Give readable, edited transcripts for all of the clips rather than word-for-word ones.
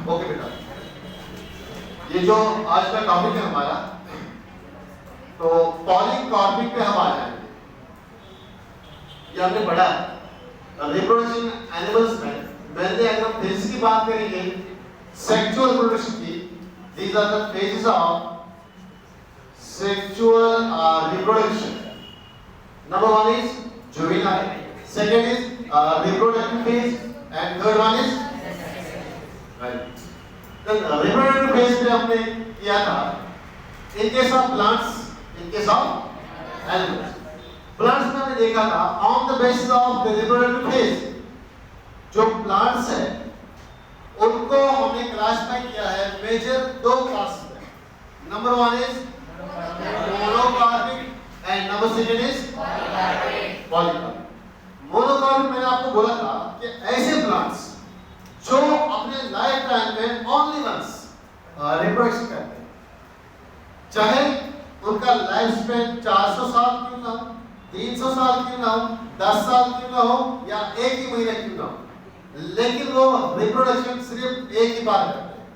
Okay बेटा, ये जो आज का टॉपिक है हमारा, तो पॉलीकार्पिक पे हम आ जाएंगे। ये हमने पढ़ा रिप्रोडक्शन एनिमल्स में मैंने अगर हम फेज की बात करेंगे सेक्सुअल रिप्रोडक्शन की, these are the phases of sexual reproduction. Number one is juvenile, second is reproductive phase, and third one is right. Then reproductive phase पे हमने किया था in case of plants, in case of animals. Plants में हमने देखा था on the basis of the reproductive phase, जो plants है उनको हमने क्लासिफाई किया है मेजर दो क्लास में। Number one is monocarpic and number second is polycarpic. Monocarpic मैंने आपको बोला था कि ऐसे प्लांट्स जो अपने लाइफ टाइम में ओनली वंस रिप्रोडक्शन करते हैं, चाहे उनका लाइफ स्पेन 400 साल क्यों ना हो, 300 साल क्यों ना हो, 10 साल क्यों ना हो, या एक ही महीना क्यों ना हो, लेकिन वो रिप्रोडक्शन सिर्फ एक ही बार करते हैं,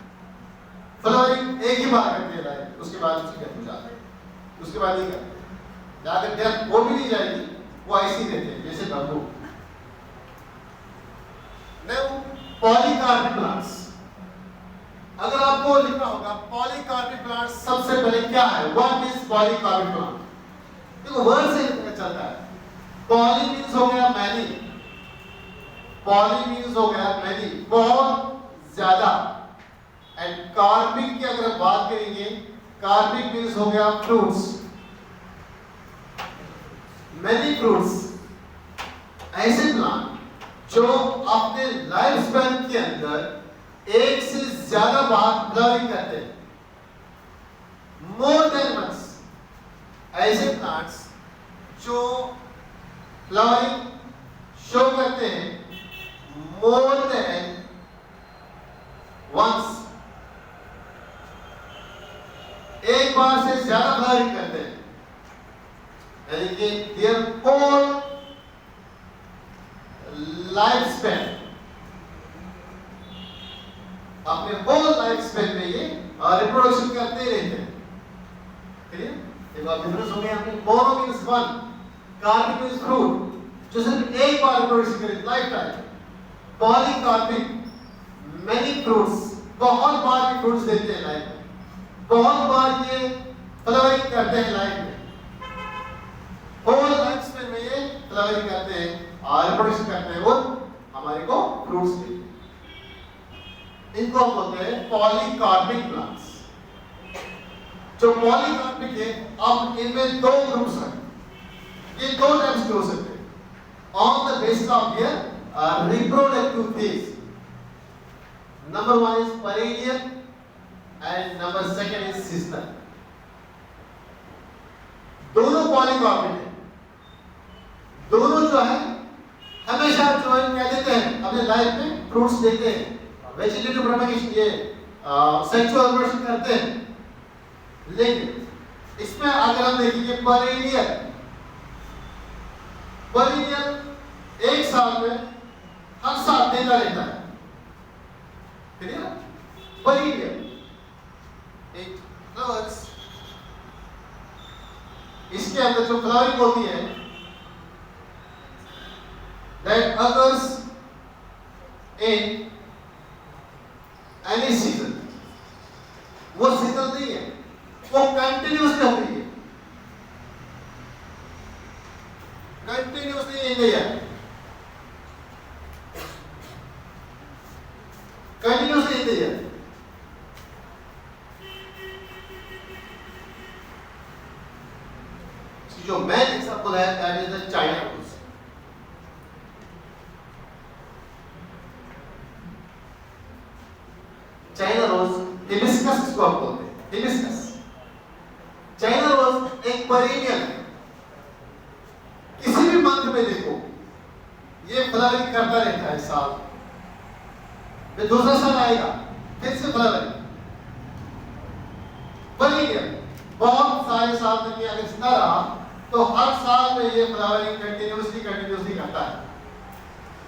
फ्लावरिंग एक ही बार करते हैं लाइफ, उसके बाद उसकी डेथ हो जाती है, उसके बाद नहीं करते। जाकर डेथ हो भी नहीं जाएगी, वो ऐसे ही रहते हैं जैसे बंबू। नाउ पॉलीकार्पिक प्लांट्स, अगर आपको लिखना होगा पॉलीकार्पिक प्लांट्स सबसे पहले क्या है, व्हाट इज पॉलीकार्पिक प्लांट? देखो वर्ड से पता चलता है। पॉली मींस हो गया मैनी, पॉली मींस हो गया मैनी, बहुत ज्यादा, एंड कार्पिक की अगर बात करेंगे, कार्पिक मींस हो गया फ्रूट्स, मैनी फ्रूट्स। ऐसे प्लांट जो अपने लाइफ स्पैन के अंदर एक से ज्यादा बार फ्लावरिंग करते हैं, मोर देन वंस। ऐसे प्लांट्स जो फ्लावरिंग शो करते हैं more than once, एक बार से ज्यादा फ्लावरिंग करते हैं, यानी कि their whole लाइफ स्पेन, अपने whole लाइफ स्पेन में ये रिप्रोडक्शन करते रहते हैं। क्लियर? एक बार डिफरेंस हो गया हमने। Mono means one, carpic means fruit जो सिर्फ एक बार रिप्रोडक्शन करे life time. Polycarpic many fruits, बहुत बार ये फ्रूट्स देते हैं लाइफ में, बहुत बार ये फ्लावरिंग करते हैं लाइफ में, होल लाइफ स्पेन में ये फ्लावरिंग करते हैं और रिप्रोडक्शन करते हैं और हमारे को फ्रूट्स देते हैं। इनको हम बोलते हैं पॉलीकार्पिक प्लांट्स। जो पॉलीकार्पिक है, अब इनमें दो ग्रुप्स हैं, ये दो टाइप्स के हो सकते हैं on the basis of their reproductive phase. Number one is perennial and number second is seasonal. दोनों पॉलीकार्पिक हैं, दोनों जो है हमेशा जो है क्या देते हैं अपने लाइफ में, फ्रूट्स देते हैं, वेजिटेटिव प्रोपगेशन, ये सेक्सुअल रिप्रोडक्शन करते हैं। लेकिन इसमें अगर हम देखेंगे पेरेनियल, पेरेनियल एक साल में हर साल देता रहता है। क्लियर? पेरेनियल एक फ्लावर्स, इसके अंदर जो फ्लावरिंग होती है that occurs in any season, वो सीजन नहीं है, वो कंटिन्यूअसली हो रही है, continuously in year, continuously in year. जो मेन एग्जांपल है that is the China rose. China rose, hibiscus इसको आप बोलते हैं, हिबिस्कस। चाइना रोज एक पेरेनियल है, किसी भी मंथ में देखो ये फ्लावरिंग करता रहता है साल में, दूसरा साल आएगा फिर से फ्लावरिंग, पेरेनियल। बहुत सारे साल तक ये अगर जिंदा रहा तो हर साल में ये फ्लावरिंग कंटिन्यूअसली करता है।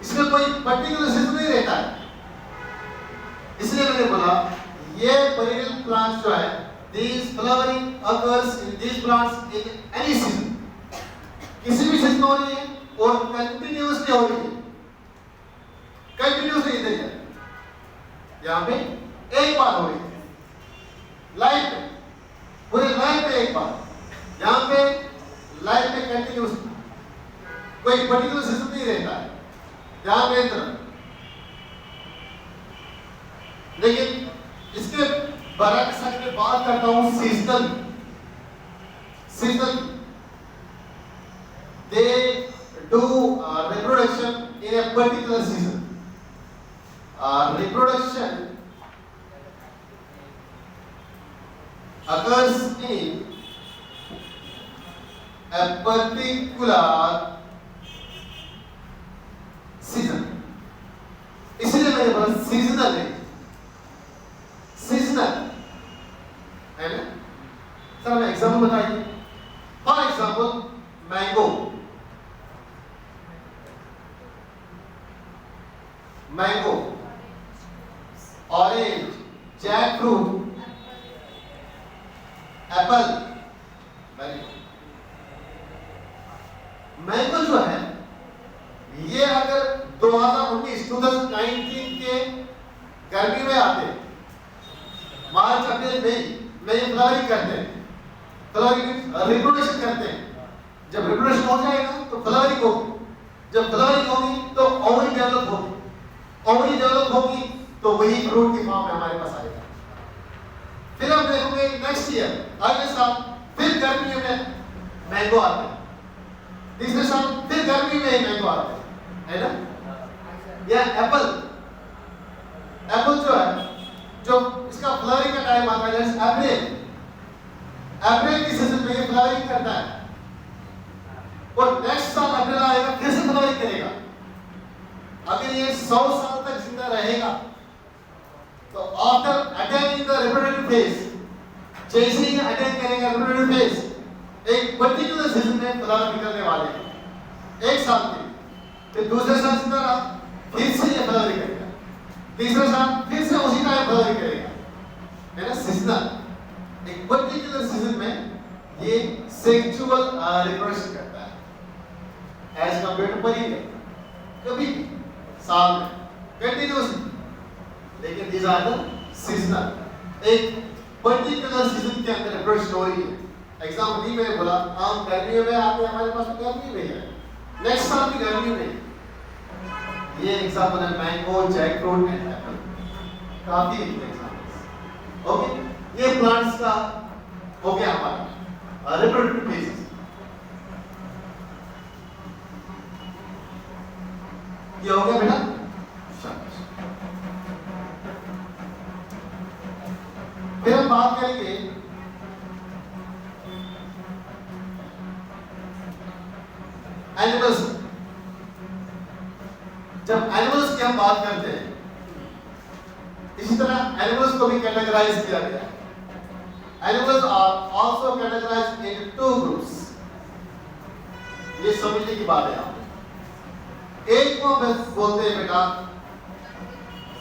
इसमें कोई पर्टिकुलर सीजन नहीं रहता है। इसलिए मैंने बोला ये perennial plants जो है, these flowering occurs in these plants in any season. किसी भी सीजन में हो रही है और कंटिन्यूसली हो रही है, कंटिन्यूसली इधर है, यहाँ पे एक बार हो रही है, लाइफ में, पूरे लाइफ में एक बार, यहाँ पे लाइफ में कंटिन्यूस, कोई पर्टिकुलर सीजन नहीं रहता है, यहाँ पे इधर, लेकिन इसके बरक्स मैं बात करता हूँ seasonal, seasonal, they do reproduction in a particular season. Reproduction occurs in a particular season. इसलिए मैंने बोला सीजनल है, सीजनल है ना? सर हमें एग्जाम्पल बताइए। For example mango, mango, orange, jackfruit, Apple, very good. Mango जो है ये अगर 2019 के गर्मी में आते, मार्च अप्रैल मई फ्लावरिंग करते हैं, फ्लावरिंग रिप्रोडक्शन करते हैं। जब रिप्रोडक्शन हो जाएगा तो फ्लावरिंग होगी, जब फ्लावरिंग होगी तो ओवरी डेवलप होगी, ओवरी डेवलप होगी तो वही फ्रूट की फॉर्म में हमारे पास आएगा। फिर हम देखोगे नेक्स्ट ईयर, अगले साल फिर गर्मी में मैंगो आते हैं, तीसरे साल फिर गर्मी में ही मैंगो आते हैं, है ना? या एप्पल, एप्पल जो है, जो इसका फ्लावरिंग का टाइम आता है अप्रैल, अप्रैल की सीजन में ये फ्लावरिंग करता है और नेक्स्ट साल अप्रैल आएगा फिर से फ्लावरिंग करेगा। अगर ये 100 साल तक जिंदा रहेगा तो after attaining the reproductive phase, जैसे ही अटेन करेगा रिप्रोडक्टिव फेज, एक पर्टिकुलर सीजन में फ्लावर निकलने वाले हैं, एक साल के, फिर दूसरे साल जिंदा रहा, फिर से ये फ्लावरिंग करेगा, तीसरे साल फिर से उसी टाइम फ्लावरिंग करेगा, है ना? सीजनल, एक पर्टिकुलर सीजन में ये सेक्सुअल रिप्रोडक्शन करता है एज कंपेयर टू परीलियम, कभी भी साल में कंटिन्यूसली, लेकिन these are the seasonal, एक पर्टिकुलर सीजन के अंदर रिप्रोडक्शन हो रही है। एग्जाम्पल दी मैंने बोला आम गर्मियों में आते हैं, हमारे पास तो गर्मी में है, नेक्स्ट साल भी गर्मी में। ये एग्जाम्पल है मैंगो, जैकफ्रूट एंड एप्पल, काफी एग्जाम्पल्स। ओके, ये प्लांट्स का हो गया हमारा रिप्रोडक्टिव फेजेस। ये हो गया बेटा। फिर हम बात करेंगे एनिमल्स। जब एनिमल्स की हम बात करते हैं, इसी तरह एनिमल्स को भी कैटेगराइज किया गया है। Animals are also categorised in 2 groups. ये समझने की बात है। एक को बोलते हैं बेटा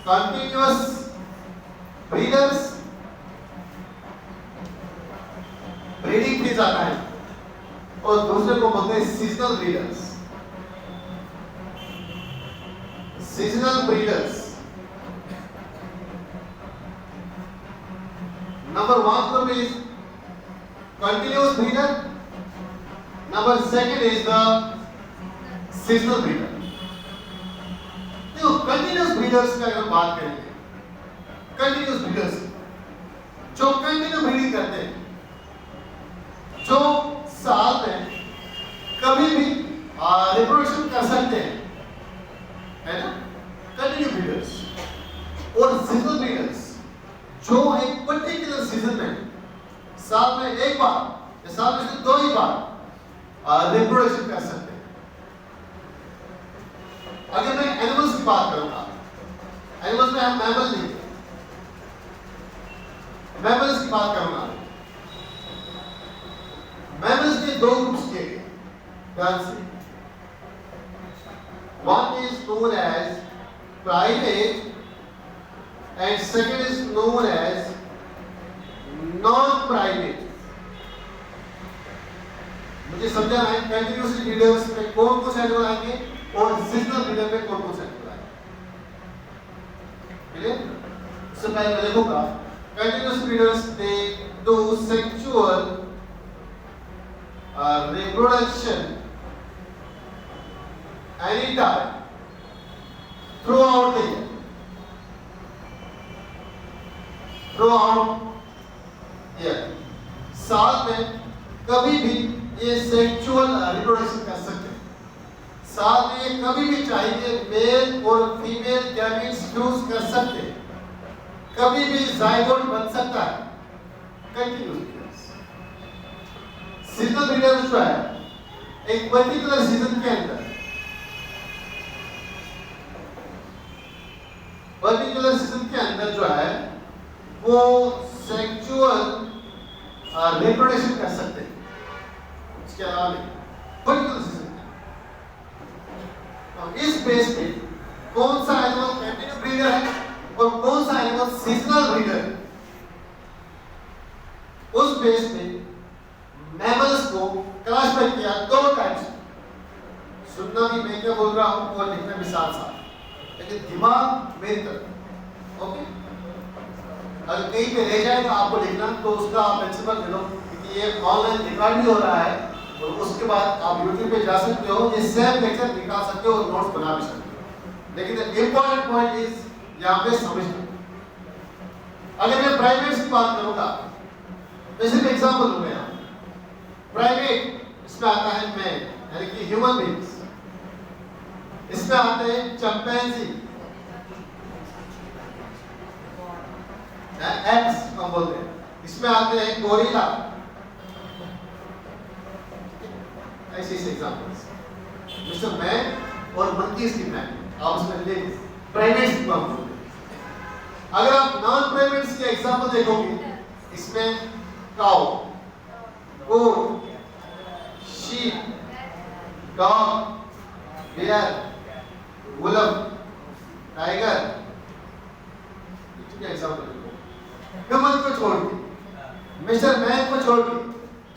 कंटिन्यूअस ब्रीडर्स, ब्रीडिंग फेज आता है, और दूसरे को बोलते हैं seasonal breeders. Seasonal breeders, number 1 group is continuous breeder, number 2 is the seasonal breeder। देखो कंटिन्यूअस ब्रीडर्स का अगर बात करेंगे, कंटिन्यूअस ब्रीडर्स जो कंटिन्यू ब्रीडिंग करते हैं, जो साल में कभी भी रिप्रोडक्शन कर सकते हैं, है ना? Continue breeders. और सीजनल ब्रीडर्स जो एक पर्टिकुलर सीजन में साल में एक बार या साल में से 2 ही बार रिप्रोडक्शन कर सकते हैं। अगर मैं एनिमल्स की बात करूंगा, एनिमल्स में हम मैमल लेंगे, मैमल्स की बात करूंगा। मैमल्स के 2 ग्रुप्स किए गए, ध्यान से। One is known as primate and second is known as non-primate. मुझे समझाना है कंटिन्यूअस ब्रीडर्स में कौन कौन से एनिमल आएंगे और सीजनल ब्रीडर में कौन कौन से एनिमल आएंगे। क्लियर? इससे पहले मैं लिखूंगा continuous breeders they do sexual reproduction anytime throughout the year. Throughout year. साल में कभी भी ये सेक्सुअल रिप्रोडक्शन कर सकते हैं। साल में ये कभी भी चाहिए मेल और फीमेल गैमेट्स फ्यूज कर सकते हैं। कभी भी जाइगोट बन सकता है। कंटिन्यूस सीजनल ब्रीडर जो है एक पर्टिकुलर सीजन के अंदर जो है वो सेक्सुअल रिप्रोडक्शन कर सकते हैं। इसके अलावा नहीं पर्टिकुलर सीजन में। इस बेस पे कौन सा एनिमल कंटिन्यू ब्रीडर है और कौन सा एनिमल सीजनल ब्रीडर है, उस बेस पे मैमल्स को क्लासिफाई किया दो टाइप्स। सुनना भी मैं क्या बोल रहा हूं और लिखना भी साथ साथ, लेकिन दिमाग मेरी तरफ। ओके, अगर कहीं पे रह जाए तो आपको लिखना, तो उसका आप प्रिंसिपल दे दो क्योंकि ये ऑनलाइन रिकॉर्ड भी हो रहा है और उसके बाद आप YouTube पे जा सकते हो, ये सेम लेक्चर निकाल सकते हो और नोट्स बना भी सकते हो। लेकिन इंपॉर्टेंट पॉइंट इज यहाँ पे समझना। अगर मैं प्राइमेट्स की बात करूंगा तो सिर्फ एग्जांपल दूंगा यहाँ। प्राइमेट इसमें आता है मैन यानी कि ह्यूमन बींग्स, इसमें आते हैं चिंपैंजी एप्स हम बोलते हैं, इसमें आते हैं गोरिल्ला। ऐसे एग्जांपल्स मिस्टर मैन और मंकीज की मैन आप उसमें ले प्राइमेट्स की बात बोलते हैं। अगर आप नॉन प्राइमेट्स के एग्जांपल देखोगे इसमें cow, goat, sheep, dog, bear, wolf, tiger, इसके एग्जांपल देखो। ह्यूमन को छोड़ के, मिस्टर मैन को छोड़ के,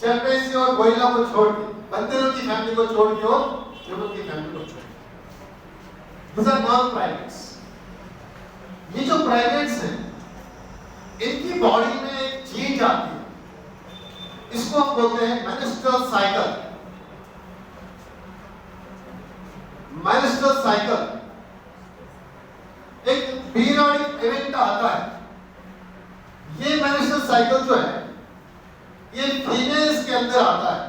चिंपैंजी और गोरिल्ला को छोड़ के, बंदरों की फैमिली को छोड़ के और ह्यूमन की फैमिली को छोड़ के, these are non-primates। ये जो प्राइमेट्स हैं इनकी बॉडी में एक चेंज आती है, इसको हम बोलते हैं मेंस्ट्रुअल साइकिल। मेंस्ट्रुअल साइकिल एक पीरियोडिक इवेंट आता है। ये मेंस्ट्रुअल साइकिल जो है ये फीमेल्स के अंदर आता है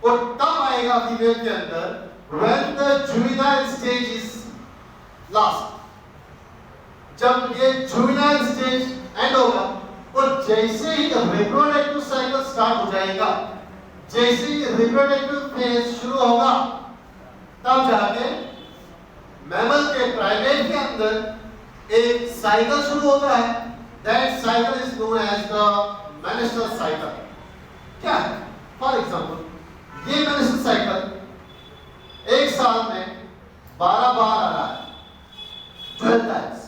और तब आएगा फीमेल के अंदर when the juvenile stage is last। जब ये juvenile stage end होगा और जैसे ही रिप्रोडक्टिव साइकिल स्टार्ट हो जाएगा, जैसे ही रिप्रोडक्टिव फेज शुरू होगा, तब जाके मैमल के प्राइमेट के अंदर एक साइकिल शुरू होता है। That cycle is known as the menstrual cycle। क्या है? फॉर एग्जाम्पल ये मेंस्ट्रुअल साइकिल एक साल में 12 बार आ रहा है, 12 टाइम्स।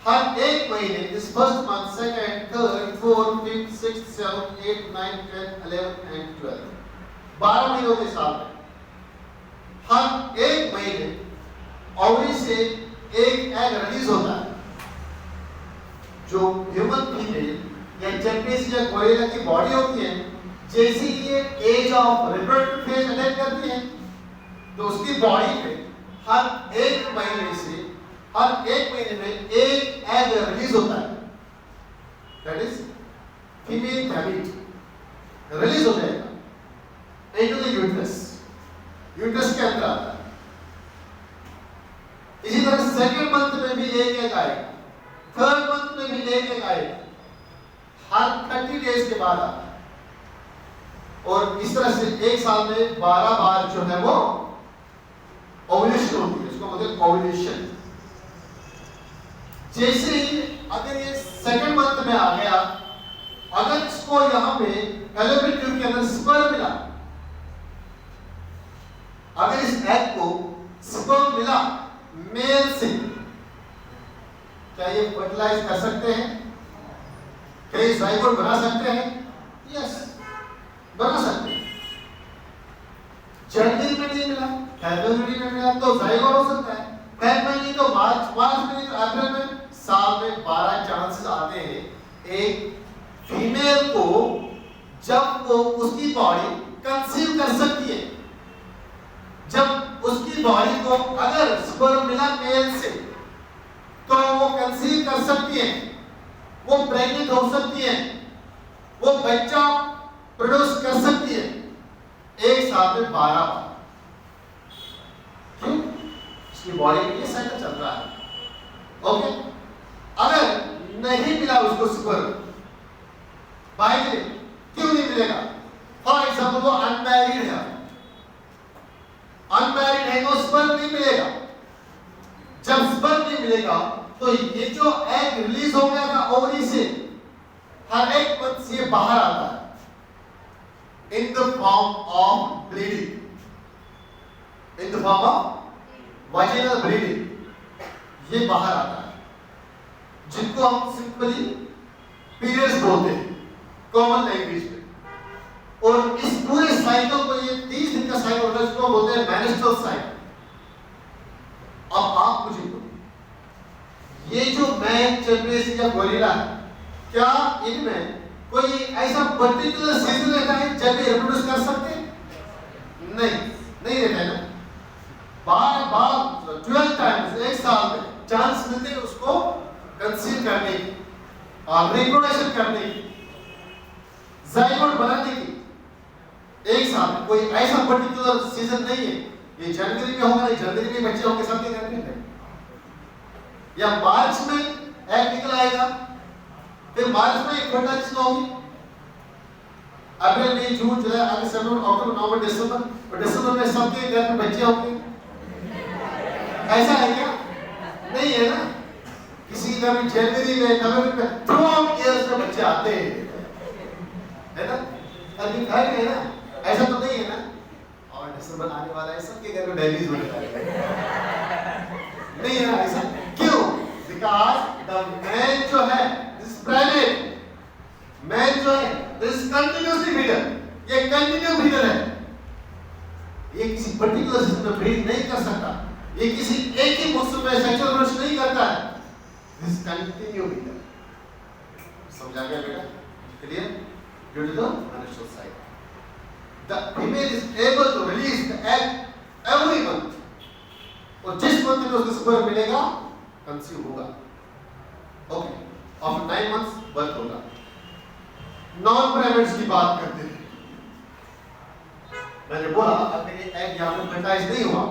हर एक महीने इस first month, second, third, fourth, fifth, sixth, seventh, eight, 9, 10, 11 and 12 12 महीनों के साल में हर एक महीने ओवरी से एक एग रिलीज होता है। जो ह्यूमन फीमेल या चिंपैंजी या गोरिल्ला की बॉडी होती है, जैसे ये age of reproductive phase attain करती है तो उसकी बॉडी पे हर एक महीने में एक एग रिलीज होता है। That is female gamete release हो जाएगा इनटू द यूट्रस के अंदर आता है। इसी तरह सेकंड मंथ में भी एक एग आएगा, थर्ड मंथ में भी एक एग आएगा, हर 30 डेज के बाद आता है। और इस तरह से एक साल में 12 बार जो है वो ओव्यूलेशन होती है, इसको बोलते हैं ओव्यूलेशन। जैसे ही अगर ये सेकंड मंथ में आ गया, अगर इसको यहां पे फैलोपियन ट्यूब के अंदर स्पर्म मिला, अगर इस एग को स्पर्म मिला मेल से क्या ये फर्टिलाइज कर सकते हैं? क्या ये जाइगोट बना सकते हैं? यस, बना सकते हैं। जनवरी में नहीं मिला, फरवरी में मिला तो जाइगोट हो सकता है। फेब में नहीं तो मार्च में नहीं तो अप्रैल में। साल में 12 चांसेस आते हैं एक फीमेल को जब वो उसकी बॉडी कंसीव कर सकती है, जब उसकी बॉडी को अगर स्पर्म मिला मेल से तो वो कंसीव कर सकती है, वो प्रेग्नेंट हो सकती है, वो बच्चा प्रोड्यूस कर सकती है एक साल में 12 बार। क्यों? उसकी बॉडी में ये साइकिल चल रहा है। ओके, अगर नहीं मिला उसको स्पर्म बाय द वे, क्यों नहीं मिलेगा? फॉर एग्जाम्पल वो अनमैरिड है, अनमैरिड है तो स्पर्म नहीं मिलेगा। जब स्पर्म नहीं मिलेगा तो ये जो एग रिलीज हो गया था ओवरी से, हर एक मंथ ये बाहर आता है in the form of bleeding, in the form of vaginal bleeding. ये बाहर आता है जिनको हम सिंपली पीरियड्स बोलते हैं कॉमन लैंग्वेज में। और इस पूरे साइकिल को, ये 30 दिन का साइकिल होता है, इसको बोलते हैं मेंस्ट्रुअल साइकिल। अब आप मुझे बोलो, ये जो मैन चैंपियंस या गोरिल्ला है, क्या इनमें कोई ऐसा पर्टिकुलर सीजन रहता है जब ये रिप्रोड्यूस कर सकते हैं? नहीं रहता है ना। बार 12 टाइम्स एक साल में चांस मिलते हैं उसको कंसीव करने की और रिप्रोडक्शन करने की, जाइगोट बनाने की। एक साल में कोई ऐसा पर्टिकुलर सीजन नहीं है, ये जनवरी में होगा, नहीं जनवरी में बच्चे होंगे सबके घर में, या मार्च में एग निकल आएगा, फिर मार्च में एक फर्टिलाइजेशन होगी, अप्रैल मई जून जुलाई अगस्त सितंबर अक्टूबर नवंबर दिसंबर, और दिसंबर में सबके घर में बच्चे होंगे। ऐसा है क्या? नहीं है ना। किसी घर में जनवरी में फरवरी में थ्रू आउट ईयर्स में बच्चे आते हैं, है ना। अभी घर में है ना, ऐसा तो नहीं है ना। और दिसंबर आने वाला है, सबके घर में बेबीज होने वाले हैं, नहीं है ना ऐसा। क्यों? बिकॉज द मैन जो है, दिस प्राइमेट मैन जो है, दिस कंटिन्यूअसली ब्रीडर, ये कंटिन्यू ब्रीडर है। ये किसी पर्टिकुलर सिस्टम में ब्रीड नहीं कर सकता, ये किसी एक ही मौसम में सेक्सुअल रिप्रोडक्शन नहीं करता है। This continue breeder. समझ आ गया बेटा? Clear? Due to the menstrual cycle, the female is able to release the egg every month, और जिस मंथ में उसको स्पर्म मिलेगा कंसीव होगा। ओके, आफ्टर 9 मंथ्स बर्थ होगा। नॉन प्राइमेट्स की बात करते हैं। मैंने बोला अगर ये एग यहाँ पे फर्टिलाइज नहीं हुआ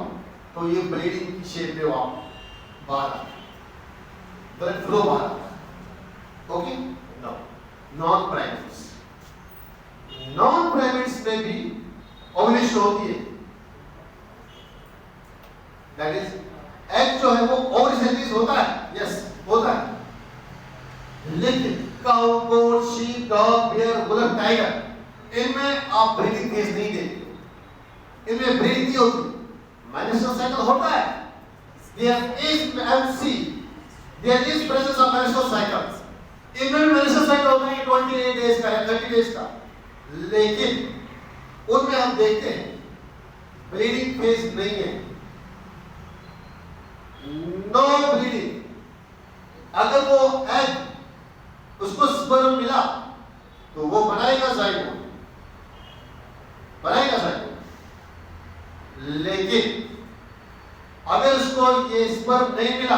तो ये ब्लीडिंग की शेप में बाहर आता है, ब्लड फ्लो बाहर आता है। Okay, non primates, non primates में भी ओव्यूलेशन होती है। दैट इज एग जो है वो ओवरी से रिलीज होता है, यस होता है। लेकिन cow, goat, sheep, dog, bear, bullock, tiger, इनमें आप ब्रीडिंग फेज नहीं देखते, इनमें ब्रीडिंग नहीं होती। मेंस्ट्रुअल साइकिल होता है, there is MC, there is presence of menstrual cycles. इनमें मेंस्ट्रुअल साइकिल होता है 28 डेज का या 30 डेज का, लेकिन उनमें हम देखते हैं ब्लीडिंग फेज नहीं है, नो ब्लीडिंग। अगर वो एग उसको स्पर्म मिला तो वो बनाएगा जाइगोट, बनाएगा जाइगोट। लेकिन अगर उसको ये स्पर्म नहीं मिला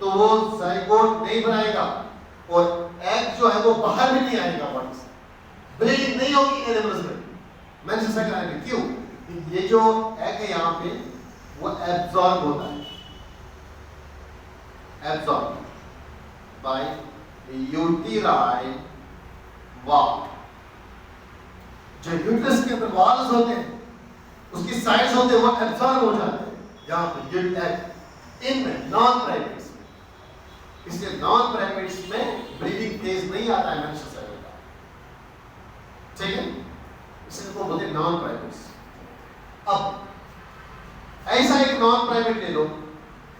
तो वो जाइगोट नहीं बनाएगा और एग जो है वो बाहर भी नहीं आएगा बॉडी से, ब्लीडिंग नहीं होगी एनिमल्स में, मेंस्ट्रुअल साइकिल आएगी। क्यों? ये जो एग है यहाँ पे वो एब्जॉर्ब होता है, एब्जॉर्ब बाय यूटेराइन वॉल। जो यूट्रस के अंदर वॉल्स होते हैं, उसकी साइड्स होते हैं, वो एब्जॉर्ब हो जाते हैं यहाँ पे एग। इनमें नॉन प्राइमेट्स में, इसलिए नॉन प्राइमेट्स में ब्रीडिंग फेज नहीं आता है मेंस्ट्रुअल साइकिल का, ठीक है। इसलिए को बोलते हैं नॉन प्राइमेट्स। अब ऐसा एक नॉन प्राइमेट ले लो,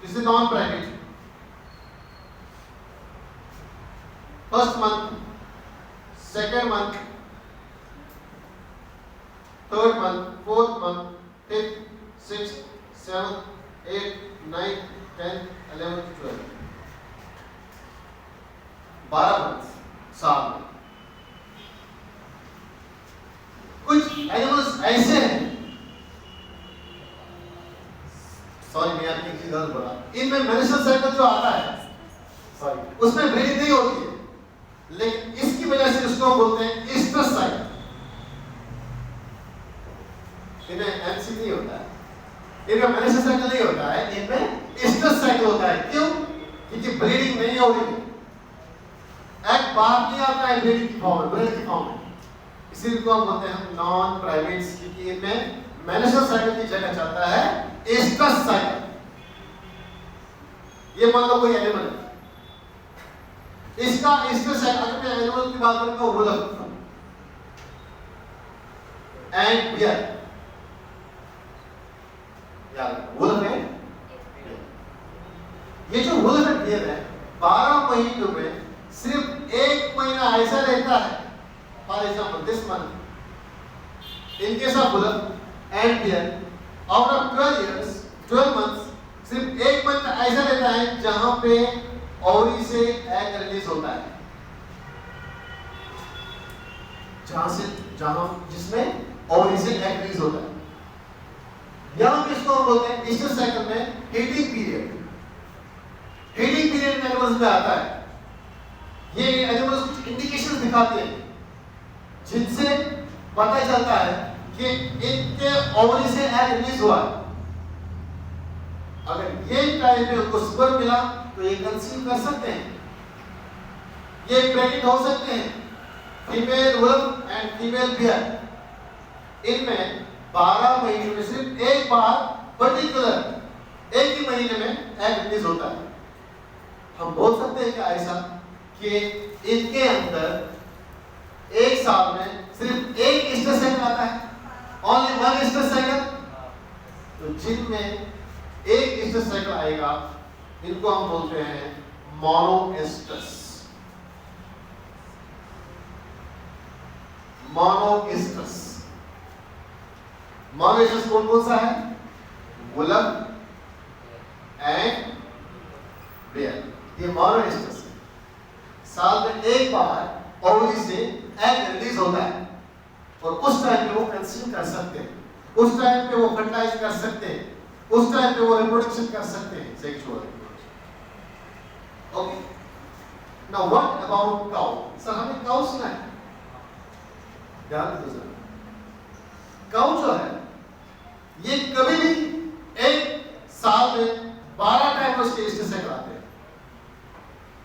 जिसे non primate first month, second month, third month, fourth month, fifth, sixth, seventh, eight, 9, 10, 11, 12, 12 month साल में। कुछ एनिमल्स ऐसे हैं, सॉरी मैं आपकी एक चीज गलत बोला, इनमें मेंस्ट्रुअल साइकिल जो आता है, सॉरी, उसमें ब्लीडिंग नहीं होती है, लेकिन इसकी वजह से उसको हम बोलते हैं ईस्ट्रस साइकिल। इनमें एमसी नहीं होता है, इनमें मेंस्ट्रुअल साइकिल नहीं होता है, इनमें ईस्ट्रस साइकिल होता है। क्यों? क्योंकि ब्लीडिंग नहीं हो रही है, एक बार नहीं आता है ब्लीडिंग की फॉर्म में, ब्लीडिंग की फॉर्म में, इसीलिए को हम बोलते हैं नॉन प्राइमेट्स, क्योंकि इनमें मेंस्ट्रुअल साइकिल की जगह चलता है ईस्ट्रस साइकिल। ये मान लो कोई एनिमल है, इसका ईस्ट्रस साइकिल, अगर मैं एनिमल की बात करूं तो वुल्फ एंड बियर, यार वुल्फ है, ये जो वुल्फ एंड बियर है 12 महीनों में सिर्फ एक महीना ऐसा रहता है, for example this month in case of wolf and bear, out of 12 years, 12 months, सिर्फ एक मंथ ऐसा रहता है जहां पे ओवरी से एग रिलीज होता है, जहां जिसमें ओवरी से एग रिलीज होता है। यहां पे इसको हम बोलते हैं ईस्ट्रस साइकिल में हीटिंग पीरियड। हीटिंग पीरियड में एनिमल्स में आता है, ये एनिमल्स कुछ इंडिकेशंस दिखाते हैं जिनसे पता चलता है कि इनके ओवरी से एग रिलीज हुआ है। अगर ये टाइम पे उनको स्पर्म मिला तो ये कंसीव कर सकते हैं, ये प्रेग्नेंट हो सकते हैं, female wolf and female bear. इनमें 12 महीने में सिर्फ एक बार पर्टिकुलर एक ही महीने में एग रिलीज होता है। हम बोल सकते हैं क्या ऐसा कि इनके अंदर एक साल में सिर्फ एक ईस्ट्रस साइकिल आता है, ओनली वन ईस्ट्रस साइकिल। तो जिनमें एक ईस्ट्रस साइकिल आएगा इनको हम बोलते हैं मोनोईस्ट्रस। मोनोईस्ट्रस, मोनोईस्ट्रस कौन कौन सा है? वुल्फ एंड बियर, ये मोनोईस्ट्रस है। साल में एक बार ओवरी से एग रिलीज होता है और उस टाइम पे वो कंसीव कर सकते हैं, उस टाइम पे वो फर्टिलाइज कर सकते हैं, उस टाइम पे वो रिप्रोडक्शन कर सकते हैं, sexual reproduction. Okay, now what about cow? Sir हमने काउ सुना है, ध्यान दो सर। काउ जो है ये कभी भी एक साल में 12 टाइम उसके ईस्ट्रस साइकिल आते हैं।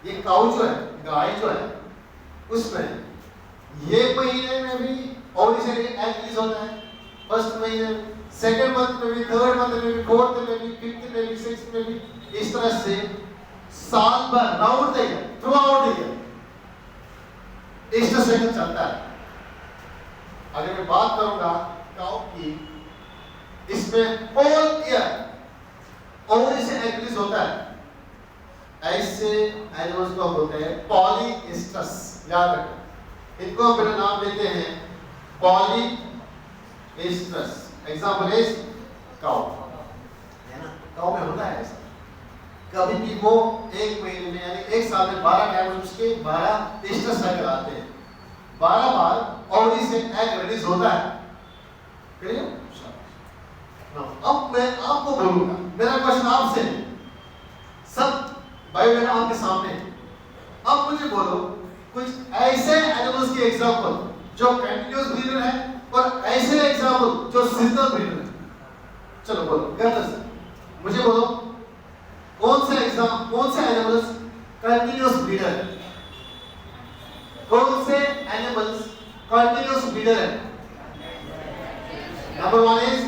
ये काउ जो है, गाय जो है, उसमें ये महीने में भी ओवरी से एग रिलीज होता है, फर्स्ट महीने में, सेकेंड मंथ में भी, थर्ड मंथ में भी, फोर्थ में भी, फिफ्थ में भी, सिक्स्थ में भी, इस तरह से साल भर round the year, through out the year oestrus cycle चलता है। अगर मैं बात करूंगा काउ की, इसमें होल ईयर ओवरी से एग रिलीज होता है। ऐसे एनिमल्स को बोलते हैं पॉलीईस्ट्रस, याद रखो। इनको हम अपना नाम देते हैं पॉलीईस्ट्रस। एग्जांपल इज काउ, है ना? काउ में होता है ऐसा, कभी भी वो एक महीने में यानी एक साल में 12 टाइम उसके 12 ईस्ट्रस साइकिल आते हैं, 12 बार ओवरी से एग रिलीज होता है। क्लियर? अब मैं आपको बोलूंगा, मेरा क्वेश्चन आपसे, सब भाई बहन आपके सामने, अब मुझे बोलो कुछ ऐसे एनिमल्स की एग्जांपल जो कंटिन्यूअस ब्रीडर है और ऐसे एग्जांपल जो सीजनल ब्रीडर है। चलो बोलो, गलत से मुझे बोलो कौन से एनिमल्स कंटिन्यूअस ब्रीडर है, कौन से एनिमल्स कंटिन्यूअस ब्रीडर है? Number 1 is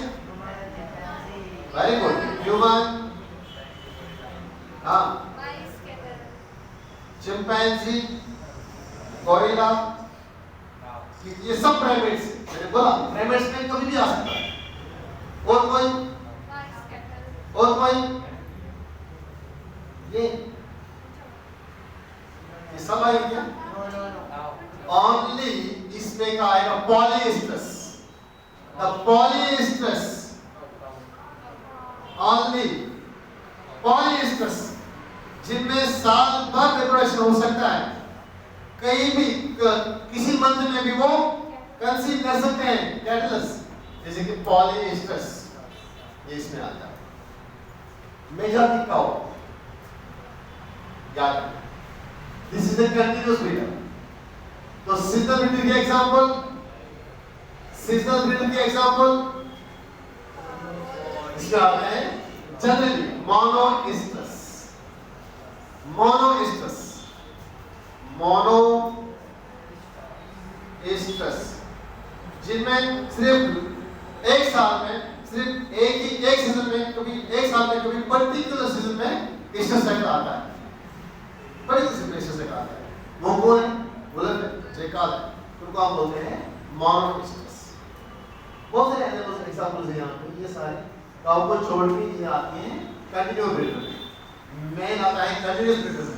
very good, human, हाँ, चिंपैंजी, गोरिल्ला, ये सब प्राइमेट्स, मैंने बोला प्राइमेट्स में कभी भी आ सकता है। और कोई ये सब आएगी क्या? ओनली इसमें का आएगा polyesters, the polyesters, only polyesters जिनमें साल भर रिप्रोडक्शन हो सकता है, कहीं भी किसी मंथ में भी वो कंसीव कर सकते हैं कैटलस, जैसे कि पॉलीएस्टर्स, ये इसमें आता है। मेजॉरिटी काउ, याद रखना, this is the continuous breeder. तो सीजनल ब्रीडर के एग्जांपल, सीजनल ब्रीडर के एग्जांपल इसमें आते हैं जनरली मोनोइस्टस, मोनोइस्टस, मोनोइस्टस जिनमें सिर्फ एक साल में, सिर्फ एक सीजन में, कभी एक साल में, कभी पर्टिकुलर सीजन में इस्टस साइकिल आता है, पर्टिकुलर सीजन में इस्टस साइकिल आता है। वो कौन है? बुलर है, जेकाल है, उनको आप बोलते हैं मोनोइस्टस। बहुत सारे एग्जांपल्स हैं यहाँ पे, ये सारे काउ को छोड़ के ये आती हैं कंटिन्यूअस ब्रीडर, मेल आता है कंटिन्यूअस ब्रीडर्स,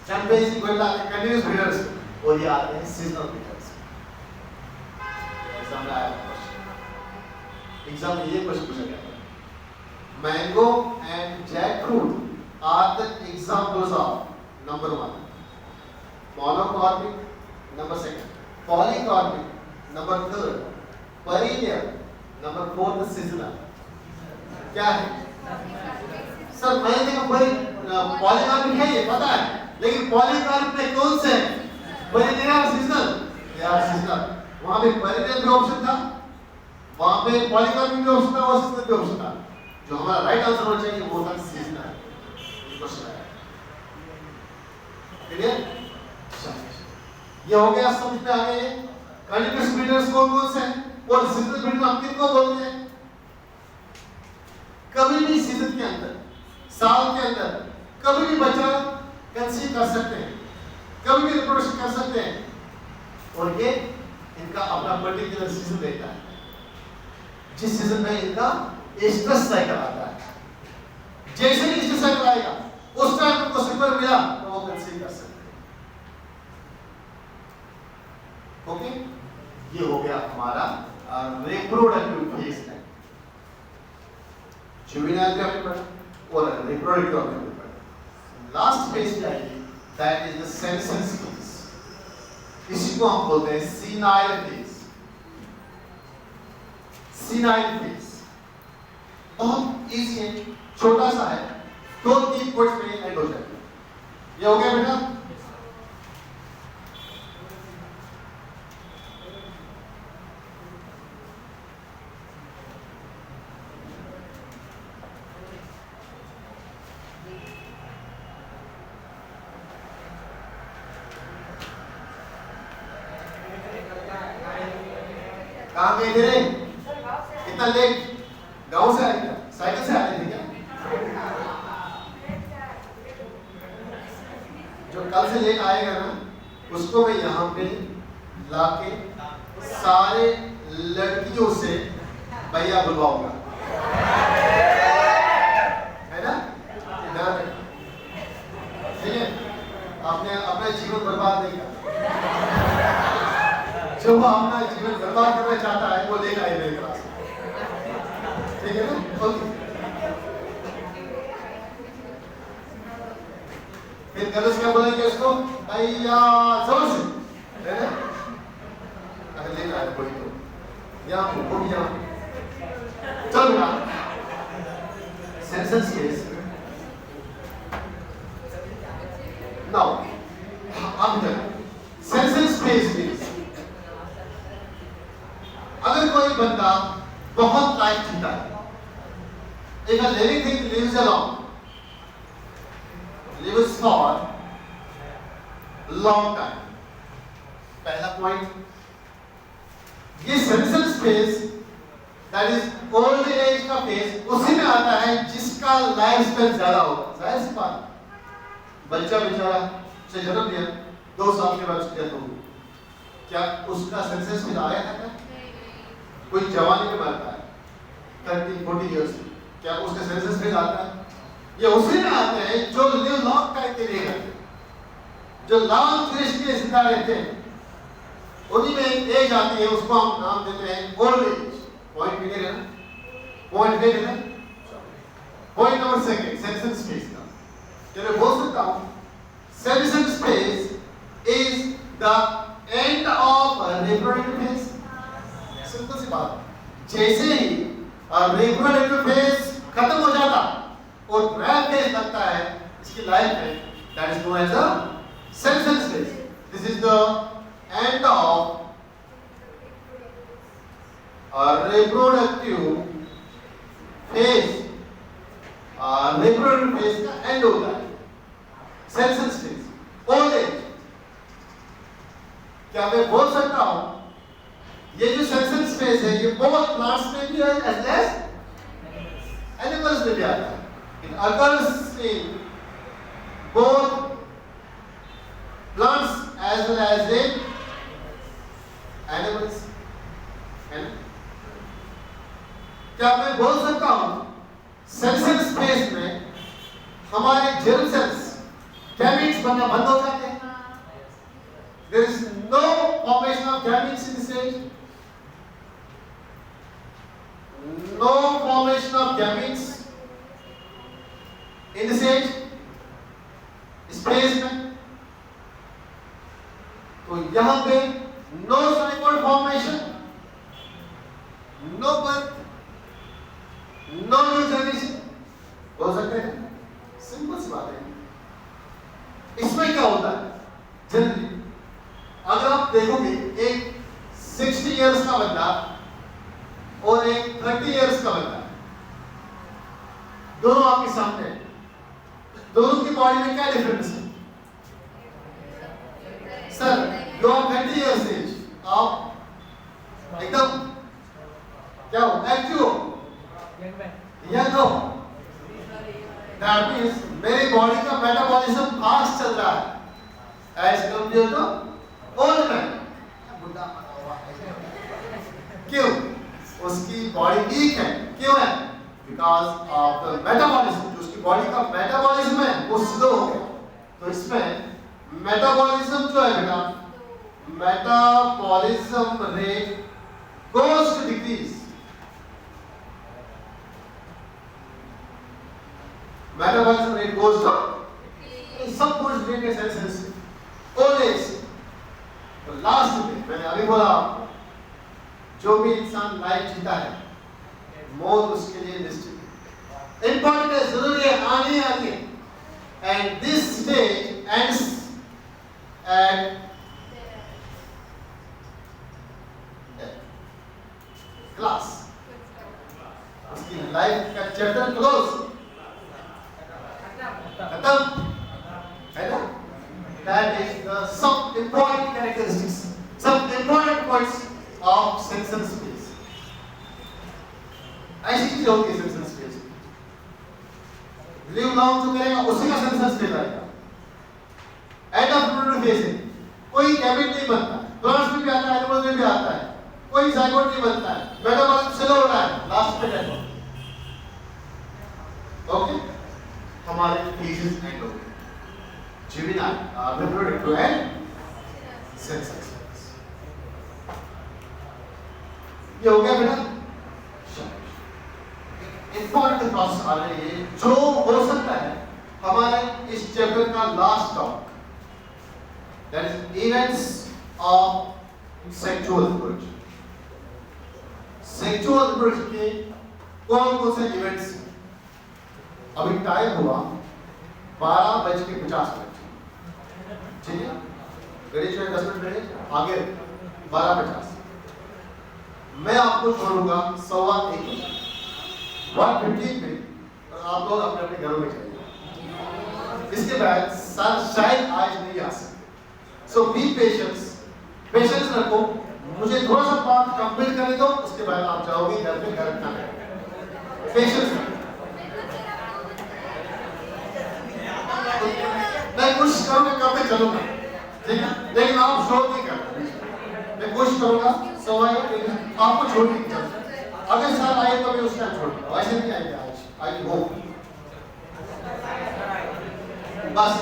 चैंपियंस गोरिल्ला आते हैं कंटिन्यूअस ब्रीडर्स, और ये आते हैं सीजनल ब्रीडर्स। एग्जाम में आया क्वेश्चन, एग्जाम में ये क्वेश्चन पूछा गया, mango and jackfruit are the examples of number 1 monocarpic, number 2 polycarpic, number 3 perennial, number 4 seasonal. क्या है सर? मैंने देखा पॉलीकार्पिक है, ये पता है, लेकिन पॉलीकार्प में कौन से है? पेरिनियल और सीजनल? यार सीजनल, वहां पे पेरिनियल भी ऑप्शन था, वहां पे पॉलीकार्पिक भी ऑप्शन था, और सीजनल भी ऑप्शन था। जो हमारा राइट आंसर होना चाहिए वो था सीजनल। क्वेश्चन है क्लियर? ये हो गया, समझ में आ गया। कंटीन्यूअस ब्रीडर्स कौन-कौन से हैं और सीजनल ब्रीडर हम किनको बोलते हैं? कभी भी सीजन के अंदर, साल के अंदर कभी भी बच्चा कंसीव कर सकते हैं, कभी भी रिप्रोडक्शन कर सकते हैं, और ये इनका अपना पर्टिकुलर सीजन रहता है, जिस सीजन में इनका एस्ट्रस साइकिल आता है। जैसे ही एस्ट्रस साइकिल आएगा उस टाइम उनको सिंपल मिला तो वो कंसीव कर सकते हैं। ओके, ये हो गया हमारा रिप्रोडक्टिव फेज है, जुवेनाइल का भी पढ़ा और रिप्रोडक्टिव का भी पढ़ा। लास्ट फेज क्या है? That is the senses phase. इसी को हम बोलते हैं सीनाइल फेज। सीनाइल फेज बहुत इजी है, छोटा सा है, 2-3 वर्ड्स में एंड हो जाएगा। ये हो गया बेटा? कहाँ गए थे? इतना लेट? गांव से आए क्या? साइकिल से आए थे क्या? जो कल से लेट आएगा ना, उसको मैं यहाँ पे लाके सारे लड़कियों से भैया बुलवाऊंगा, है ना? ठीक है? आपने अपना जीवन बर्बाद नहीं किया। जो अपना जीवन बर्बाद करना चाहता है वो लेकर आए मेरे क्लास, ठीक है ना? ओके, फिर गर्ल्स क्या बोलेंगे उसको? भैया जोर से, है ना? अगर लेकर आए कोई तो यहाँ वो भी यहाँ चल बेटा। सेंसेस केस नाउ अब सेंसेस केस मींस अगर कोई बंदा बहुत लाइफ जीता है, if a living thing lives along, lives for long time, पहला पॉइंट, ये sensor space that is old age का फेज उसी में आता है जिसका लाइफ स्पेन ज्यादा होगा। जाहिर सी बात, बच्चा बेचारा से जन्म लिया 2 साल के बाद उसकी डेथ होगी, क्या उसका सेंसस में आया था? क्या कोई जवानी में मरता है 30-40 इयर्स, क्या उसका सेंसस में आता है? ये उसी में आते हैं जो लिव लॉन्ग टाइम के लिए करते हैं, जो लॉन्ग ड्यूरेशन के जिंदा रहते हैं, उन्हीं में एक एज आती है, उसको हम नाम देते हैं ओल्ड एज। पॉइंट क्लियर है ना? पॉइंट क्लियर है ना? Point number second, sensor space का जो मैं बोल सकता हूं, sensor space is the end of reproductive phase. Simple सी बात, जैसे ही रिप्रोडक्टिव फेज खत्म हो जाता और नया फेज लगता है इसकी लाइफ में, that is known as the sensor space. This is the end of reproductive phase. Reproductive phase का एंड होता है सेंसर स्टेज, ओल्ड एज। क्या मैं बोल सकता हूं ये जो सेंसर स्पेस है ये बहुत प्लांट्स में भी है एज वेल एज एनिमल्स में भी आता है। It occurs in both plants as well as in animals. क्या मैं बोल सकता हूं सेंसर स्पेस में हमारे जर्म सेल्स गैमीट्स बनना बंद हो जाते हैं? There is no formation of gametes in this stage. No formation of gametes in this stage. Space में तो यहां पे no zygote formation, no birth, no new generation बोल सकते हैं। सिंपल सी बात है। इसमें क्या होता है जनरली, अगर आप देखोगे एक 60 इयर्स का बंदा और एक 30 इयर्स का बंदा, दोनों आपके सामने हैं, दोनों की बॉडी में क्या डिफरेंस है? Sir you are 30 years age, आप एकदम क्या हो, एक्टिव हो, यंग हो। दैट मीन्स मेरी बॉडी का मेटाबॉलिज्म फास्ट चल रहा है as compare to old man. क्यों? उसकी बॉडी वीक है। क्यों है? Because of the metabolism. जो उसकी बॉडी का मेटाबॉलिज्म है वो स्लो हो गया। तो इसमें मेटाबॉलिज्म जो है बेटा, metabolism rate goes to decrease. Metabolism rate goes to, सब कुछ रिलेटेड सेंसेस ओल्ड एज। तो लास्ट में मैंने अभी बोला आपको, जो भी इंसान लाइफ जीता है मौत उसके लिए निश्चित है, इंपॉर्टेंट है, जरूरी है, आनी है। And this stage ends at class. उसकी लाइफ का चैप्टर क्लोज, खत्म है ना? That is the some important characteristics, some important points of sensor space. ऐसी चीज होती है सेंसर स्पेस। लिव लॉन्ग जो करेगा उसी का सेंसर स्पेस आएगा। एंड ऑफ रिप्रोडक्टिव फेज है, कोई गैमेट नहीं बनता, प्लांट्स में भी आता है, एनिमल्स में भी आता है, कोई जाइगोट नहीं बनता है, मेटाबॉलिज्म स्लो हो रहा है, लास्ट में डेथ। ओके, हमारे फेजेस एंड हो गए। Juvenile, reproductive and sensor space. ये हो गया बेटा। इंपॉर्टेंट प्रोसेस आ रही है जो हो सकता है हमारे इस चैप्टर का last topic, that is events of sexual reproduction. Sexual reproduction के कौन कौन से इवेंट्स? अभी टाइम हुआ 12:50। ठीक है, गणेश में 10 मिनट रहे, आगे 12:50 मैं आपको छोड़ूंगा 1:15 पे, और आप लोग अपने अपने घरों में जाइए। इसके बाद सर शायद आज नहीं आ सकते, सो बी पेशेंस रखो। मुझे थोड़ा सा बात कंप्लीट करने दो, उसके बाद आप जाओगे घर पे, घर खाना। पेशेंस मैं कोशिश करूंगा करते चलूंगा, ठीक है, लेकिन आप शोर नहीं करना। मैं कोशिश करूंगा सवाल आपको छोड़ने की। अगर सर आए तो मैं उस टाइम छोड़ दूंगा, वैसे नहीं आएंगे आज। आई होप बस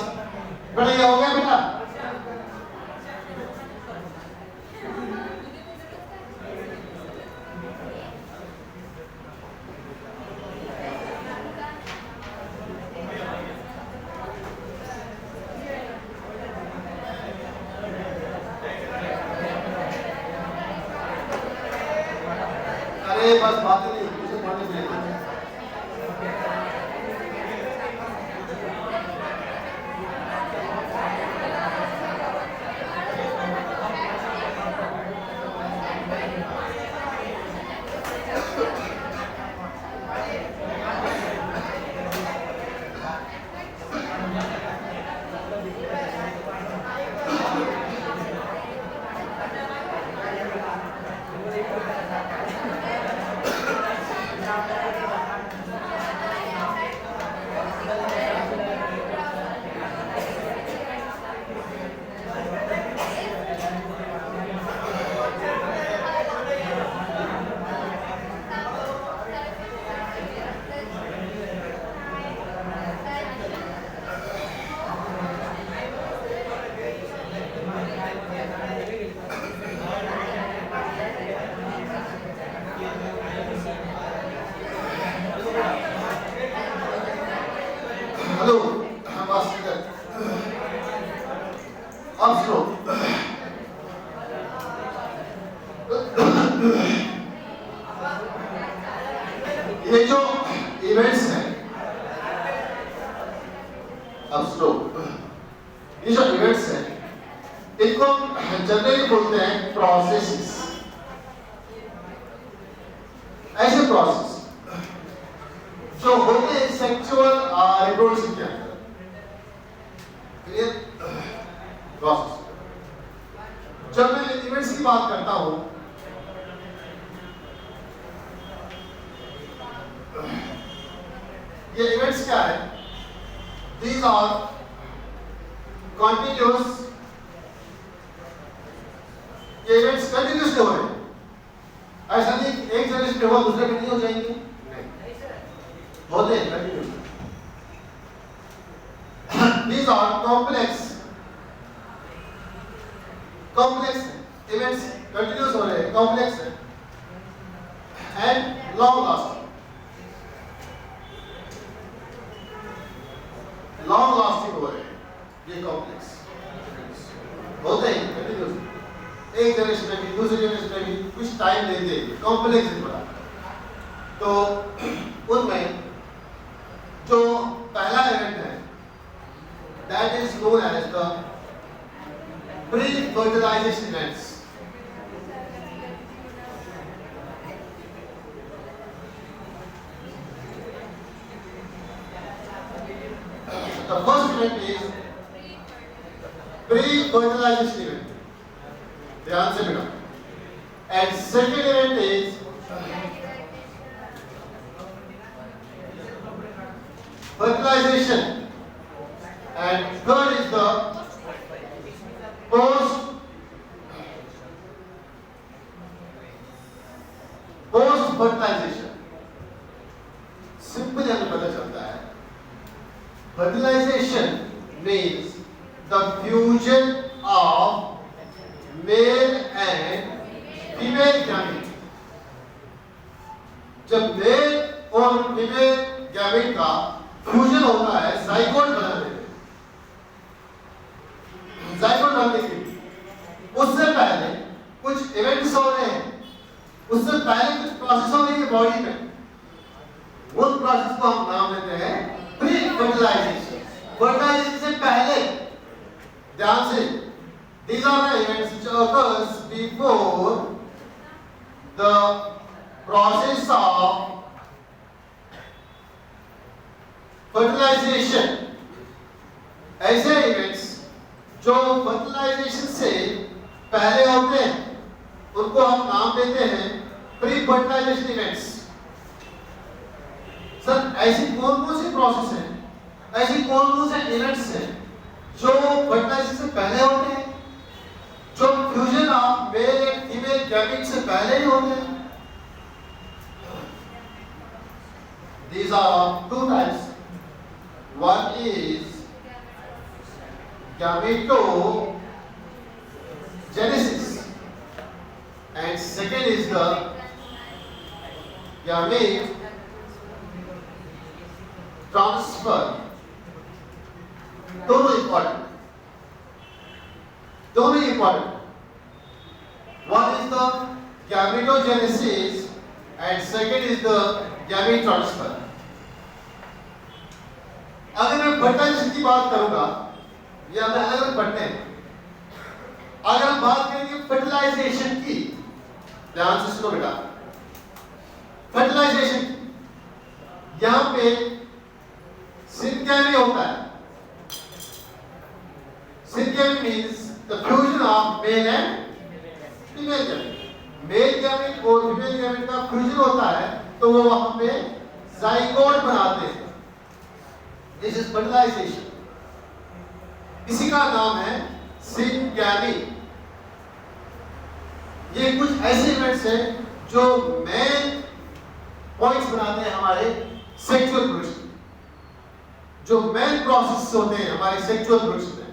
बढ़िया हो गया बेटा। हेलो बस अब सुनो, ये जो इवेंट्स हैं, अब सुनो, ये जो इवेंट्स हैं इनको जनरली बोलते हैं प्रोसेसेस। ऐसे प्रोसेस जो होते हैं सेक्सुअल रिप्रोडक्शन के अंदर, क्लियर प्रोसेस। जब मैं इवेंट्स की बात करता हूं, ये इवेंट्स क्या है? These are continuous, ये इवेंट्स कंटिन्यूस हो रहे हैं। ऐसा नहीं एक जनरेशन में हुआ दूसरे में नहीं हो जाएंगे, होते हैं continuous. These are complex events, continuous हो रहे हैं, कॉम्प्लेक्स है and long lasting. Long lasting हो रहे हैं ये कॉम्प्लेक्स होते हैं कंटिन्यूस, एक जनरेशन में भी दूसरे जनरेशन में भी कुछ टाइम लेते हैं, कॉम्प्लेक्स बड़ा। तो उनमें जो पहला इवेंट है that is known as the pre fertilisation events. The first event is pre-fertilization event. ध्यान से बेटा। And second event is fertilization. And third is the post-fertilization. Simple हमें पता चलता है। Fertilization means the fusion of male and female gamete. जब mail और female gamete का फ्यूजन होता है, जाइगोट बनाने में, जाइगोट बनने के लिए उससे पहले कुछ इवेंट्स हो रहे हैं, उससे पहले कुछ प्रोसेस हो रही है बॉडी में। उन प्रोसेस को हम नाम देते हैं प्री फर्टिलाइजेशन। फर्टिलाइजेशन से पहले, ध्यान से, these are the events which occurs before the process of fertilization। ऐसे इवेंट्स जो फर्टिलाइजेशन से पहले होते हैं उनको हम नाम देते हैं प्री फर्टिलाइजेशन इवेंट्स। सर ऐसी कौन कौन सी प्रोसेस है, ऐसी कौन कौन से इवेंट्स हैं जो फर्टिलाइजेशन से पहले होते हैं, जो fusion of male and female gamete से पहले ही होते हैं? These are two types. One is gametogenesis and second is the gamete transfer. दोनों important. One is the gametogenesis and second is the gamete transfer. अगर मैं फर्टिलाइजेशन की बात करूंगा, या मैं अलग पढ़ते हैं, अगर हम बात करेंगे फर्टिलाइजेशन की, ध्यान से सुनो बेटा, फर्टिलाइजेशन यहां पे सिंगेमी होता है। Syngamy means the fusion of male and female gamete. Male gamete और फीमेल गैमेट का फ्यूजन होता है तो वो वहां पे जाइगोट बनाते हैं। दिस इज फर्टिलाइजेशन, इसी का नाम है सिंगेमी। ये कुछ ऐसे इवेंट्स हैं जो मेन पॉइंट्स बनाते हैं हमारे सेक्सुअल प्रोडक्शन। जो मेन प्रोसेस होते हैं हमारे सेक्सुअल प्रोडक्शन में,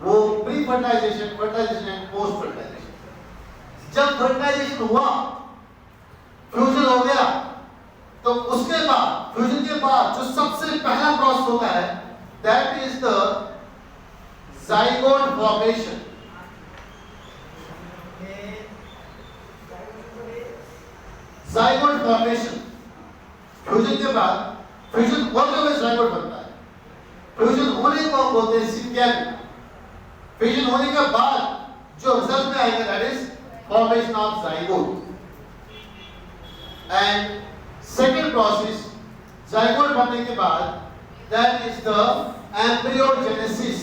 वो pre fertilisation, fertilisation and post fertilisation. जब फर्टिलाइजेशन हुआ, फ्यूजन हो गया, तो उसके बाद, फ्यूजन के बाद जो सबसे पहला प्रोसेस होता है that is the zygote formation. zygote formation, fusion के बाद फ्यूजन होते हुए zygote बनता है। फ्यूजन होने को हम बोलते हैं सिंगैमी। फ्यूजन होने के बाद जो रिजल्ट में आएगा that is formation of zygote. And second process, zygote बनने के बाद that is the embryogenesis.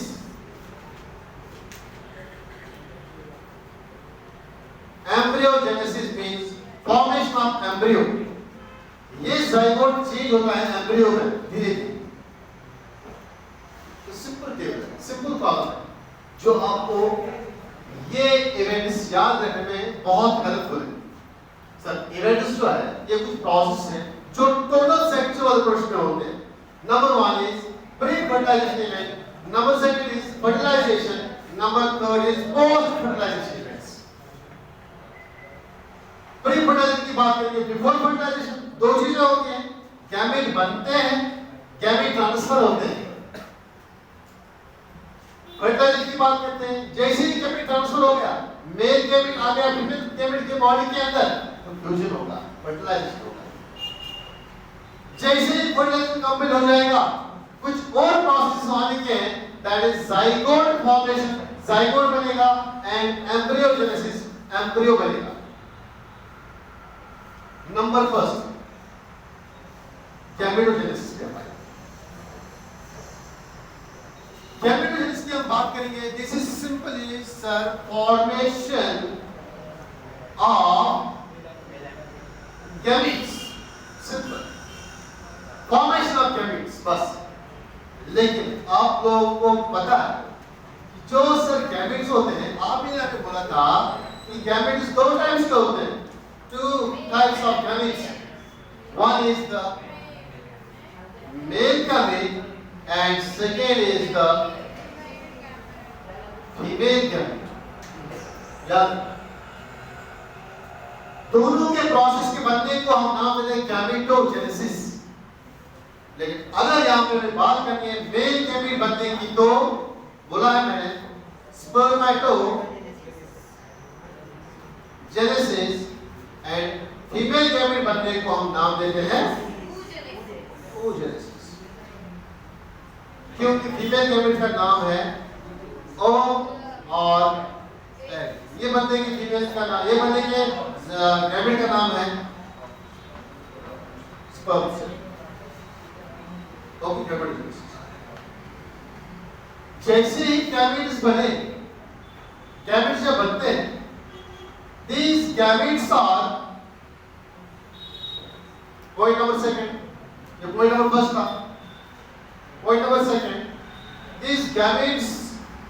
Embryogenesis means formation of embryo. ये zygote चेंज होता है एम्ब्रियो में धीरे धीरे। तो सिंपल टेबल है, सिंपल कॉलम है जो आपको ये इवेंट्स याद रखने में बहुत हेल्पफुल है। सर इवेंट्स जो है ये कुछ प्रोसेस है जो टोटल सेक्सुअल प्रोसेस में होते हैं। Number 1 is pre fertilisation event, number 2 is fertilisation, number 3 is post fertilisation events. Pre fertilisation की बात करेंगे, बिफोर फर्टिलाइजेशन दो चीजें होती हैं, गैमेट बनते हैं, गैमेट ट्रांसफर होते हैं। फर्टिलाइजेशन की बात करते हैं, जैसे ही गैमेट ट्रांसफर हो गया, मेल गैमेट आ गया फीमेल गैमेट के बॉडी के अंदर, तो फ्यूजन होगा, फर्टिलाइजेशन होगा। जैसे ही फर्टिलाइजेशन कंप्लीट हो जाएगा, कुछ और प्रोसेस आने के हैं, that is zygote formation, zygote बनेगा एंड एम्ब्रियोजेनेसिस, एम्ब्रियो बनेगा। नंबर फर्स्ट गैमेटोजेनेसिस के बारे में। गैमेटोजेनेसिस की हम बात करेंगे। This is simply sir formation of gametes, simple formation of gametes बस। लेकिन आप लोगों को पता है जो सर गैमेट्स होते हैं, आपने आके बोला था कि गैमेट्स दो टाइप्स के होते हैं, two types of gametes. One is the male gamete and second is the female gamete. याद दोनों के प्रोसेस के बनने को हम नाम देते हैं गैमेटोजेनेसिस। लेकिन अगर यहाँ पे बात करनी है मेल गैमेट बनने की, तो बोला है मैंने स्पर्मेटोजेनेसिस एंड फीमेल गैमेट बनने को हम नाम देते हैं oogenesis। क्योंकि फीमेल गैमेट का नाम है ओ और एग। ये बनने की फीमेल का नाम, ये बनने के गैमेट का नाम है स्पर्म सेल। Okay, gametogenesis. जैसे ही गैमेट्स बने, गैमेट्स जब बनते हैं, these gametes are point number second, ये point number first था, point number second, these gametes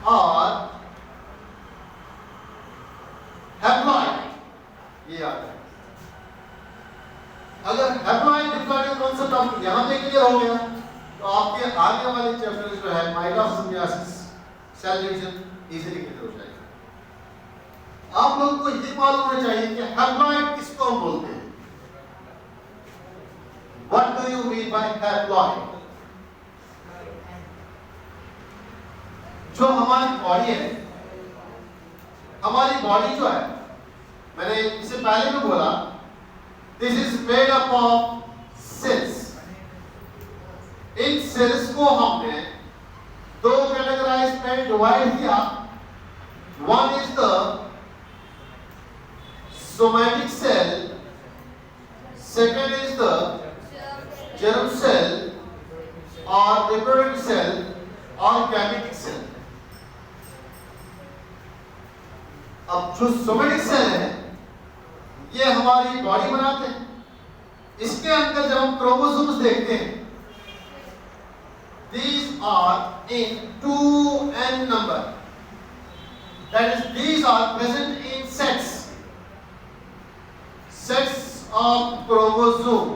are haploid। ये याद है। अगर haploid डिप्लॉइड का कॉन्सेप्ट आपको यहाँ पे क्लियर हो गया, तो आपके आगे वाले चैप्टर जो है mitosis, meiosis, cell division easily clear हो जाएगा। आप लोगों को ये मालूम होना चाहिए कि हैप्लॉइड किसको हम बोलते हैं। What do you mean by haploid? जो हमारी बॉडी है, हमारी बॉडी जो है, मैंने इससे पहले भी बोला, this is made up of cells। इन सेल्स को हमने दो कैटेगराइज में डिवाइड किया। One is the somatic cell, second is the germ cell or reproductive cell or gametic cell। अब जो somatic cell है, ये हमारी बॉडी बनाते हैं। इसके अंदर जब हम क्रोमोसोम्स देखते हैं, these are in 2n number, that is these are present in sets of chromosome।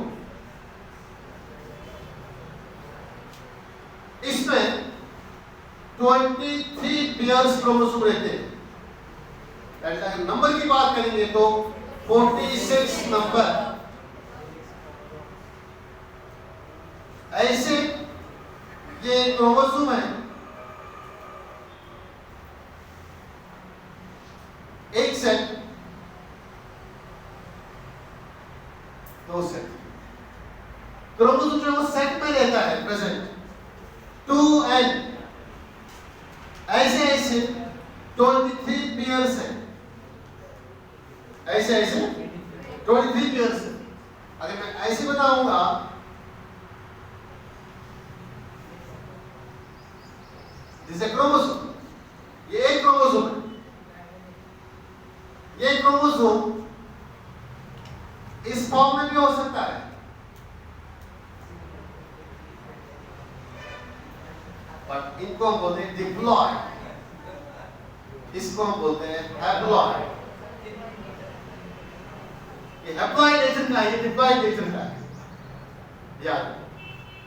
इसमें 23 पेयर्स क्रोमोसोम रहते हैं। अगर नंबर की बात करेंगे तो 46 नंबर। ऐसे ये क्रोमोसोम है, एक सेट, दो सेट। क्रोमोसोम जो सेट में रहता है प्रेजेंट 2n, ऐसे ऐसे 23 पेयर्स है, ऐसे ऐसे 23 पेयर्स है। अगर मैं ऐसे बताऊंगा, दिस इज क्रोमोसोम, ये एक क्रोमोसोम है, ये क्रोमोसोम इस फॉर्म में भी हो सकता है, बट इनको हम बोलते हैं डिप्लॉयड, इसको हम बोलते हैं हैप्लॉयड। ये हैप्लॉयड नेचर का है, ये डिप्लॉयड नेचर का है। याद,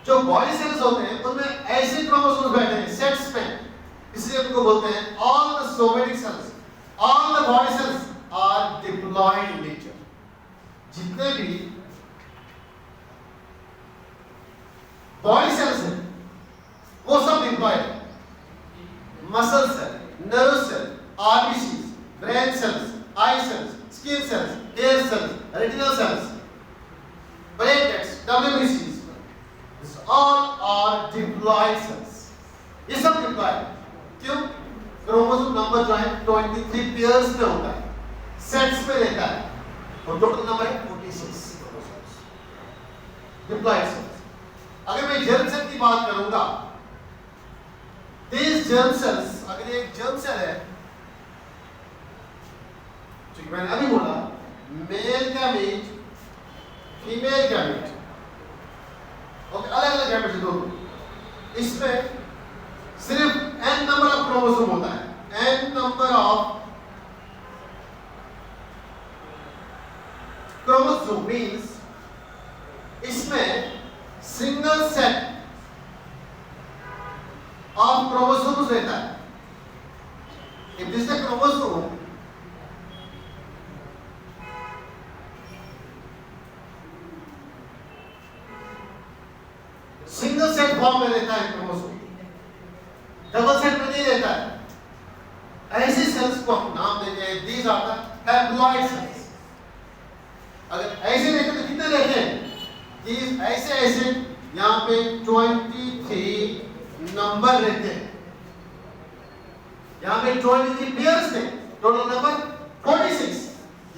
जो बॉडी सेल्स होते हैं उनमें ऐसे क्रोमोसोम्स बैठे हैं सेट्स में, इसलिए उनको बोलते हैं all the somatic cells, all the body cells are diploid in nature. जितने भी बॉडी सेल्स हैं वो सब डिप्लॉयड है। Muscle cell, nerve cell, RBCs, brain cells, eye cells, skin cells, hair cells, retinal cells, platelets, डब्ल्यूबीसीज, all are diploid cells। ये सब diploid, क्यों? क्रोमोसोम नंबर जो है 23 पेयर्स में होता है, सेट्स में रहता है, और टोटल नंबर है 46 क्रोमोसोम्स, diploid cells। अगर मैं जर्म सेल की बात करूंगा, these germ cells, अगर ये एक जर्म सेल है, जो मैंने अभी बोला, male gamete, female gamete, okay, अलग अलग गैमेट दो, इसमें सिर्फ n नंबर ऑफ क्रोमोसोम होता है, n number of chromosome means इसमें सिंगल सेट ऑफ क्रोमोसोम्स रहता है। If this is a chromosome, single set form में रहता है क्रोमोसोम, डबल सेट में नहीं रहता है। ऐसे सेल्स को हम नाम देते हैं these are the haploid cells. अगर ऐसे रहते तो कितने रहते हैं? दीज ऐसे ऐसे यहाँ पे 23 नंबर रहते हैं, यहाँ पे 23 पेयर्स थे, टोटल नंबर 46,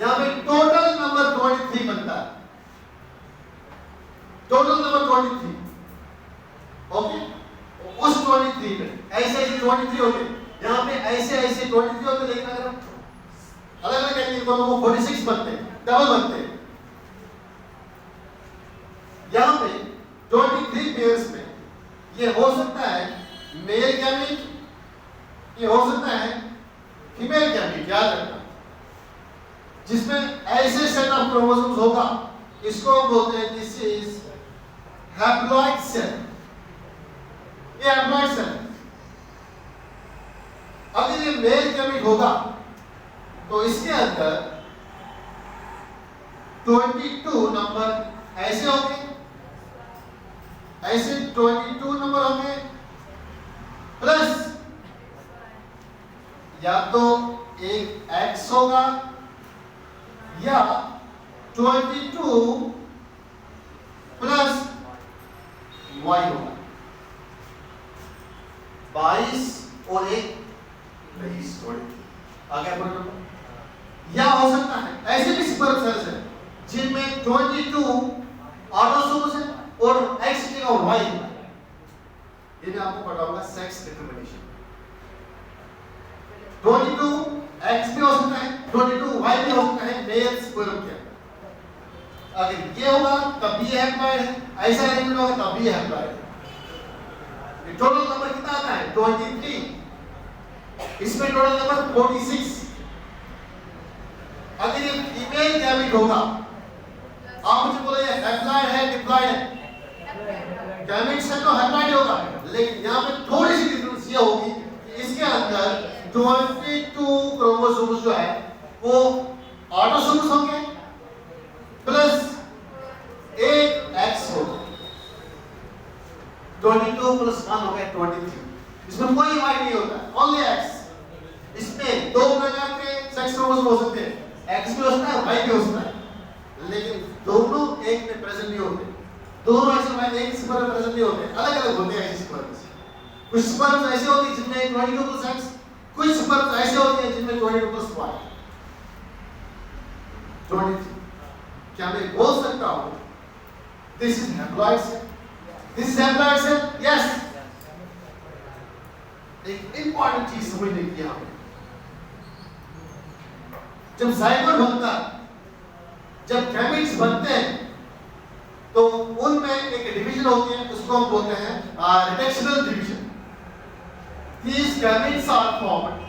यहाँ पे टोटल नंबर 23 बनता है, टोटल नंबर 23। ओके, उस 23 में ऐसे ऐसे 23 होते, यहाँ पे ऐसे ऐसे 23 होते, लेकिन अगर अलग अलग कैटेगरी को 46 बनते, डबल बनते। यहाँ पे 23 पेयर्स में ये हो सकता है मेल गैमेट, ये हो सकता है फीमेल गैमेट, याद रखना। जिसमें ऐसे सेट ऑफ क्रोमोसोम्स होगा, इसको हम बोलते हैं दिस इज हैप्लॉइड सेल। ये हैप्लॉइड सेल। अगर ये मेल गैमेट होगा तो इसके अंदर 22 नंबर ऐसे होंगे, ऐसे 22 नंबर होंगे, प्लस या तो एक X होगा या 22 प्लस Y होगा, 22 और एक 23, आगे बढ़ो। या हो सकता है ऐसे भी स्पर्म सेल्स हैं जिनमें 22 ऑटोसोम्स हैं और X और Y है। ये मैं आपको पढ़ाऊंगा सेक्स डिटरमिनेशन। 22 X भी हो सकता है, 22 Y भी हो सकता है मेल स्पर्म के। अगर ये होगा तब भी हैप्लॉइड है, ऐसा एलिमेंट होगा तब भी हैप्लॉइड है। ये टोटल नंबर कितना आता है? 23। इसमें टोटल नंबर 46। अगर ये फीमेल गैमेट होगा, आप मुझे बोले ये हैप्लॉइड है डिप्लॉइड है? गैमेट से तो हैप्लॉइड होगा, लेकिन यहाँ पे थोड़ी सी डिफरेंस ये होगी कि इसके अंदर 22 क्रोमोसोम्स जो है वो ऑटोसोम्स होंगे प्लस एक X होगा। 22 प्लस 1 हो गया 23। इसमें कोई y नहीं होता, ओनली x। इसमें दो प्रकार के सेक्स क्रोमोसोम हो सकते हैं, x भी हो सकता है, y भी हो सकता है, लेकिन दोनों एक में प्रेजेंट नहीं होते। दोनों ऐसे में एक स्पर्म में प्रेजेंट नहीं होते, अलग अलग होते हैं ऐसे स्पर्म। कुछ स्पर्म ऐसे होती है जिनमें 22 प्लस x, कुछ स्पर्म ऐसे होते हैं जिनमें 22 प्लस y, 23। क्या मैं बोल सकता हूं this is haploid cell, this is haploid cell? Yes. एक इंपॉर्टेंट चीज समझने की यहां पे, जब जाइगोट बनता है, जब गैमेट्स बनते हैं, तो उनमें एक डिवीजन होती है, उसको हम बोलते हैं reductional division. These gametes are formed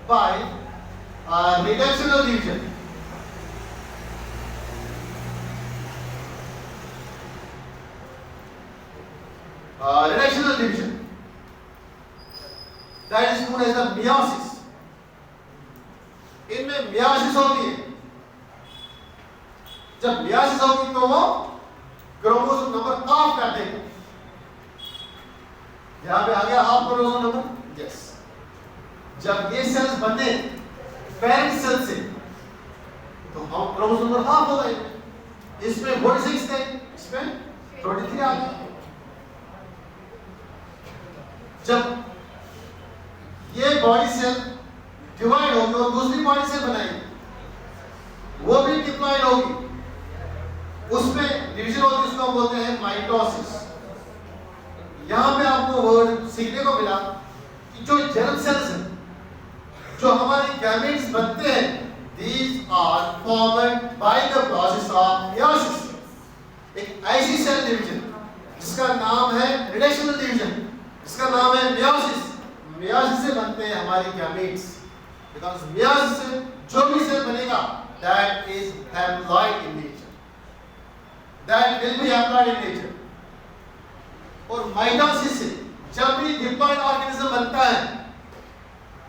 by reductional division. Reductional division. That is known as the meiosis. इनमें meiosis होती है। जब meiosis होगी तो वो क्रोमोसोम नंबर ऑफ कर देगा। यहां पे आ गया हाफ क्रोमोसोम नंबर, यस। जब ये सेल्स बने पेरेंट सेल से, तो हम क्रोमोसोम नंबर हाफ हो गए। इसमें 46 थे, इसमें 23 आ गए। जब ये बॉडी सेल डिवाइड होगी और दूसरी बॉडी सेल बनाएगी, वो भी डिप्लॉइड होगी, उसमें डिवीजन होती है, उसको हम बोलते हैं माइटोसिस। यहां पे आपको वर्ड सीखने को मिला कि जो जर्म सेल्स हैं, जो हमारे गैमेट्स बनते हैं, these are formed by the process of meiosis। एक ऐसी सेल डिवीजन जिसका नाम है रिडक्शनल डिवीजन, जिसका नाम है meiosis। meiosis से बनते हैं हमारे गैमेट्स, because meiosis से जो भी सेल बनेगा that is haploid in nature, that will be haploid in nature। और माइटोसिस से जब भी डिप्लॉइड ऑर्गेनिज्म बनता है,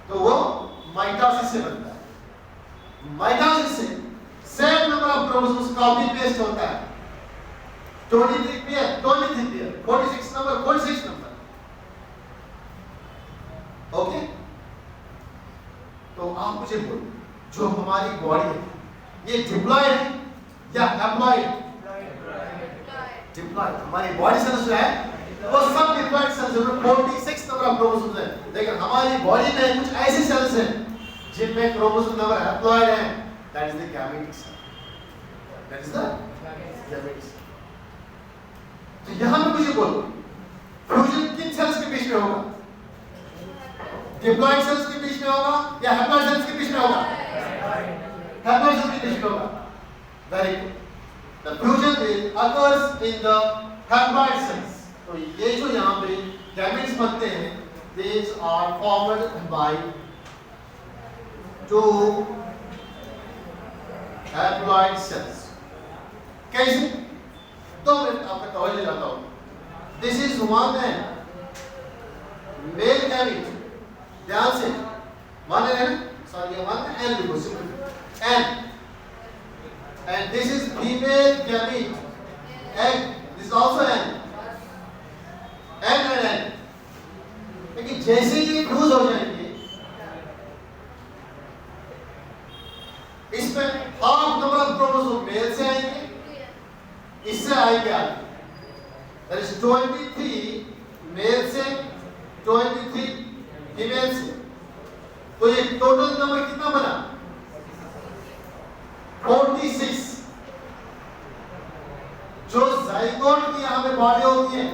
तो वो माइटोसिस से बनता है। माइटोसिस से same number of chromosomes copy paste होता है, 23 pair, 23 pair, 46 number, 46 number. Okay, तो आप मुझे बोलो, जो हमारी बॉडी है, ये डिप्लॉइड है या हैप्लॉइड? डिप्लॉइड। हमारी बॉडी सेल्स जो है वो सब डिप्लॉइड सेल्स हैं, 46 नंबर ऑफ क्रोमोसोम्स हैं। लेकिन हमारी बॉडी में कुछ ऐसे सेल्स हैं जिनमें क्रोमोसोम नंबर हैप्लॉइड है, that is the gametes, that is the gametes. तो यहां पे मुझे बोलो, फ्यूजन किन सेल्स के बीच में होगा? डिप्लॉइड सेल्स के बीच में होगा या हैप्लॉइड सेल्स के बीच में होगा? हैप्लॉइड सेल्स के बीच में होगा। Very good. The fusion occurs in the haploid cells। तो ये जो यहाँ पे गैमेट्स बनते हैं, these are formed by two haploid cells। कैसे? तो मैं आपका तवज्जो लाता हूँ। This is one male gamete, ध्यान से मान लेना, सॉरी मान n लिखो simple n, and this is female gamete, egg, this is also n and n। लेकिन जैसे ये फ्यूज हो जाएंगे, इसमें half number of chromosome male से आएंगे, इससे आएंगे आगे, दैट इज 23 मेल से, 23 फीमेल से। तो ये टोटल नंबर कितना बना? 46। जो जाइगोट की यहाँ पे बॉडी होती है,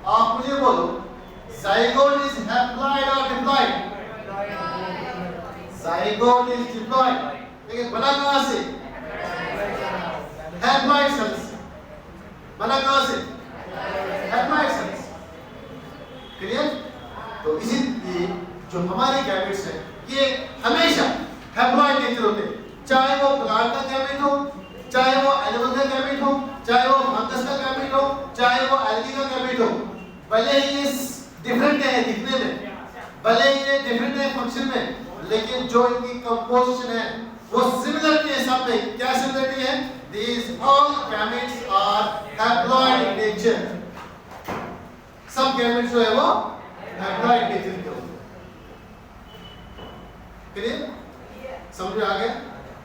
आप मुझे बोलो, जाइगोट इज हैप्लॉइड और डिप्लॉइड? जाइगोट इज डिप्लॉइड, लेकिन बना कहां से? Haploid cells. बना कहां से? Haploid cells. क्लियर? तो इसीलिए जो हमारे गैमेट्स हैं, ये हमेशा हैप्लॉइड नेचर होते हैं, चाहे वो प्लांट का गैमेट हो, चाहे वो एनिमल का गैमेट हो, चाहे वो फंगस का गैमेट हो, चाहे वो एल्गी का गैमेट हो। भले ही ये डिफरेंट है दिखने में, भले ही ये डिफरेंट है फंक्शन में, लेकिन जो इनकी कंपोजिशन है वो सिमिलरिटी है सब में। क्या सिमिलरिटी है? These all gametes are haploid in nature। सब गैमेट्स जो है वो हैप्लॉइड नेचर के होते हैं। क्लियर? समझ में आ गया?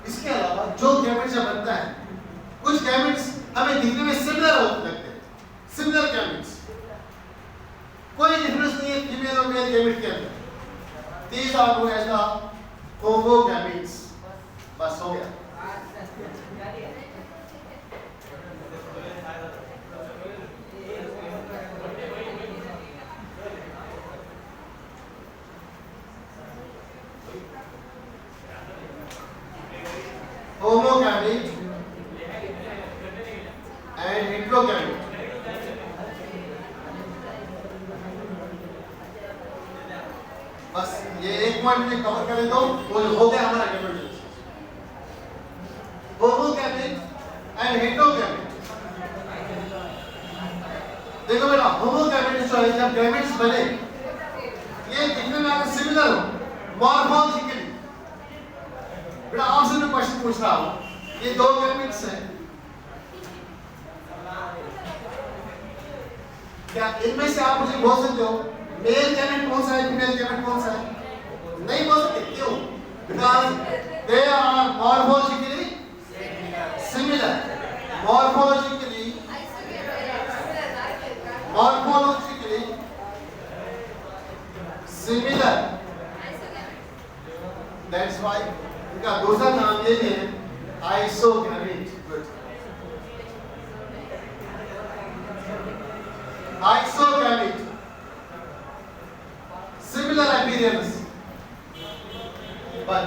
इसके अलावा जो गैमेट्स जब बनता है, कुछ गैमेट्स हमें दिखने में सिमिलर होते लगते हैं, सिमिलर गैमेट्स, कोई डिफरेंस नहीं है फीमेल और मेल गैमेट के अंदर। These are known as the homogametes। बस हो गया। Homogamete and heterogamete। बस ये एक पॉइंट मुझे कवर करें तो वो हो गया हमारा गैमेट। होमोगैमेट एंड हेटेरोगैमेट। देखो बेटा, होमोगैमेट जो है जब गैमेट्स बने ये दिखने में अगर सिमिलर हो मॉर्फोलॉजिकली, बेटा आपसे मैं क्वेश्चन पूछ रहा हूं, ये दो गैमेट्स हैं, क्या इनमें से आप मुझे बोल सकते हो मेल गैमेट कौन सा है, फीमेल गैमेट कौन सा है? नहीं बोल सकते। क्यों? Because they are morphologically similar. Morphologically similar, that's why इनका दूसरा नाम ये है आइसोगैमेट। आइसोगैमेट, सिमिलर अपीयरेंस, पर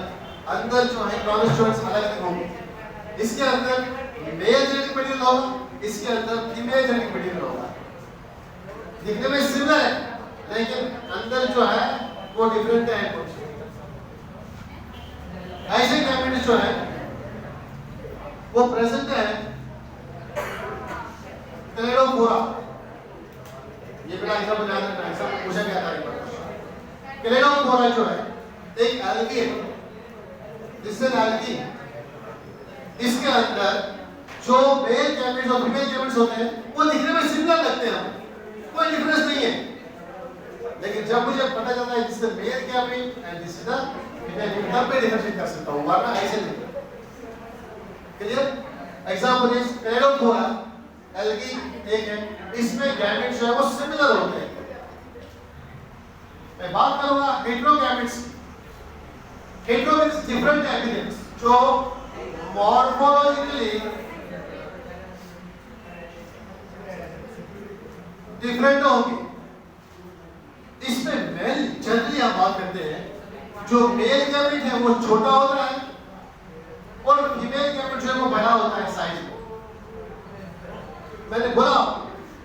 अंदर जो है कॉन्स्टिट्यूएंट्स अलग अलग होंगे। इसके अंदर मेल जेनेटिक मटेरियल होगा, इसके अंदर फीमेल जेनेटिक मटेरियल होगा। दिखने में सिमिलर है लेकिन अंदर जो है वो डिफरेंट है कुछ। ऐसे गैमेट्स जो है वो प्रेजेंट है क्लेडोफोरा। ये बिना एग्जांपल याद रखना है, सब पूछा गया था एक बार। क्लेडोफोरा जो है एक एल्गी है, जिससे एल्गी, इसके अंदर जो मेल गैमेट्स और फीमेल गैमेट्स होते हैं वो दिखने में सिमिलर लगते हैं, कोई डिफरेंस नहीं है। लेकिन जब मुझे पता चलता है this is male gamete and this is the female gamete, तब मैं डिफरेंशिएट कर सकता हूं, वरना ऐसे नहीं। Clear? Example is Cladophora algae एक है, इसमें गैमेट्स जो है वो सिमिलर होते हैं। मैं बात करूंगा हेटेरोगैमेट्स। हेटेरोगैमेट्स डिफरेंट एपिडेंट्स जो मॉर्फोलॉजिकली डिफरेंट होंगे। इसमें मेल जनरली हम बात करते हैं, जो मेल गैमेट है वो छोटा होता है और फीमेल गैमेट जो है वो बड़ा होता है साइज में। मैंने बोला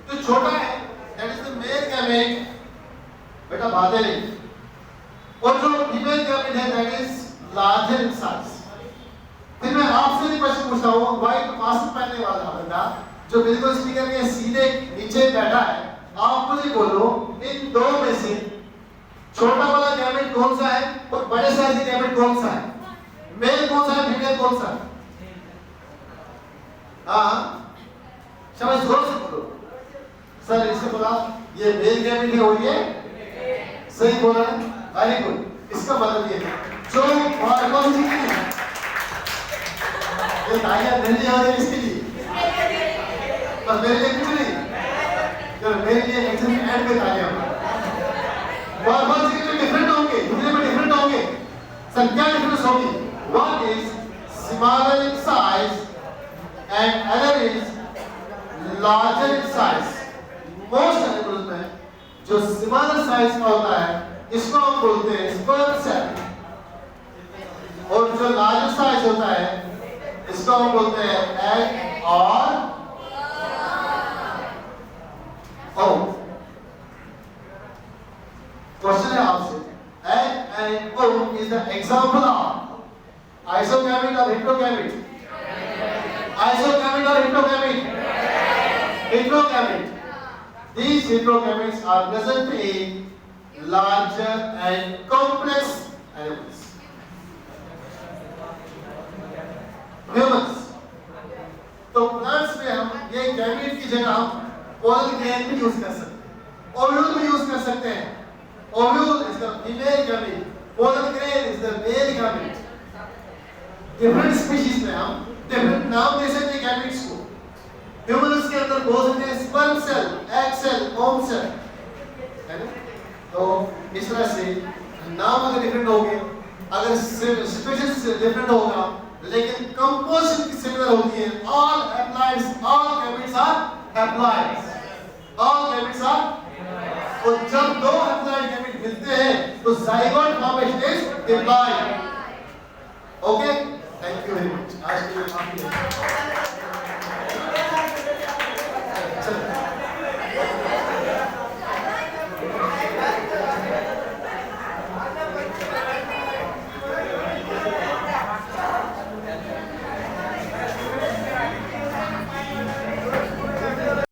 जो छोटा है that is the male gamete, बेटा बातें नहीं, और जो फीमेल गैमेट है that is larger in size. फिर मैं आपसे भी क्वेश्चन पूछता हूँ, व्हाइट मास्क पहनने वाला बंदा जो बिल्कुल स्पीकर के सीधे नीचे बैठा है, आप मुझे बोलो इन दो में से छोटा वाला गैमेट कौन सा है और बड़े साइज का गैमेट कौन सा है? मेल कौन सा है, फीमेल कौन सा है? हाँ समझ, जोर से बोलो। सर इससे बोला ये मेल गैमेट है और ये सही बोला ना, वेरी गुड। इसका मतलब ये जो मॉर्फोलॉजिकली है, ये तालियां नहीं आ रही इसके लिए, पर मेरे लिए कुछ नहीं, तो मेरे लिए एक्चुअली ऐड में तालियां। मॉर्फोलॉजिकली डिफरेंट होंगे, दिखने में डिफरेंट होंगे। सर क्या डिफरेंस होगी? One is smaller in size and other is larger in size. Most animals में जो स्मॉलर साइज का होता है इसको हम बोलते हैं स्पर्म सेल, और जो लार्जर साइज होता है इसको हम बोलते हैं एग और ओव। क्वेश्चन है आपसे, एग एंड ओव इज द एग्जांपल ऑफ आइसोगैमेट और हेटेरोगैमेट? Isogamy or heterogamy? Heterogamy. These heterogametes are present in larger and complex animals. Humans. तो प्लांट्स में हम ये गैमेट की जगह हम पॉलन ग्रैंड भी यूज कर सकते हैं। ओव्यूल में यूज कर सकते हैं। Ovule is the female gamete, pollen grain is the male gamete. Different species में हम डिफरेंट नाम दे सकते हैं गैमेट्स को। ह्यूमंस के अंदर बोल सकते हैं स्पर्म सेल, एग सेल, ओम सेल, है ना? तो इस तरह से नाम अगर डिफरेंट होंगे, अगर स्पीशीज डिफरेंट होगा, लेकिन कंपोजिशन की सिमिलर होती है। All haploids, all gametes are haploids, all gametes are. और जब दो हैप्लॉइड गैमेट मिलते हैं तो zygote formation is diploid. Okay,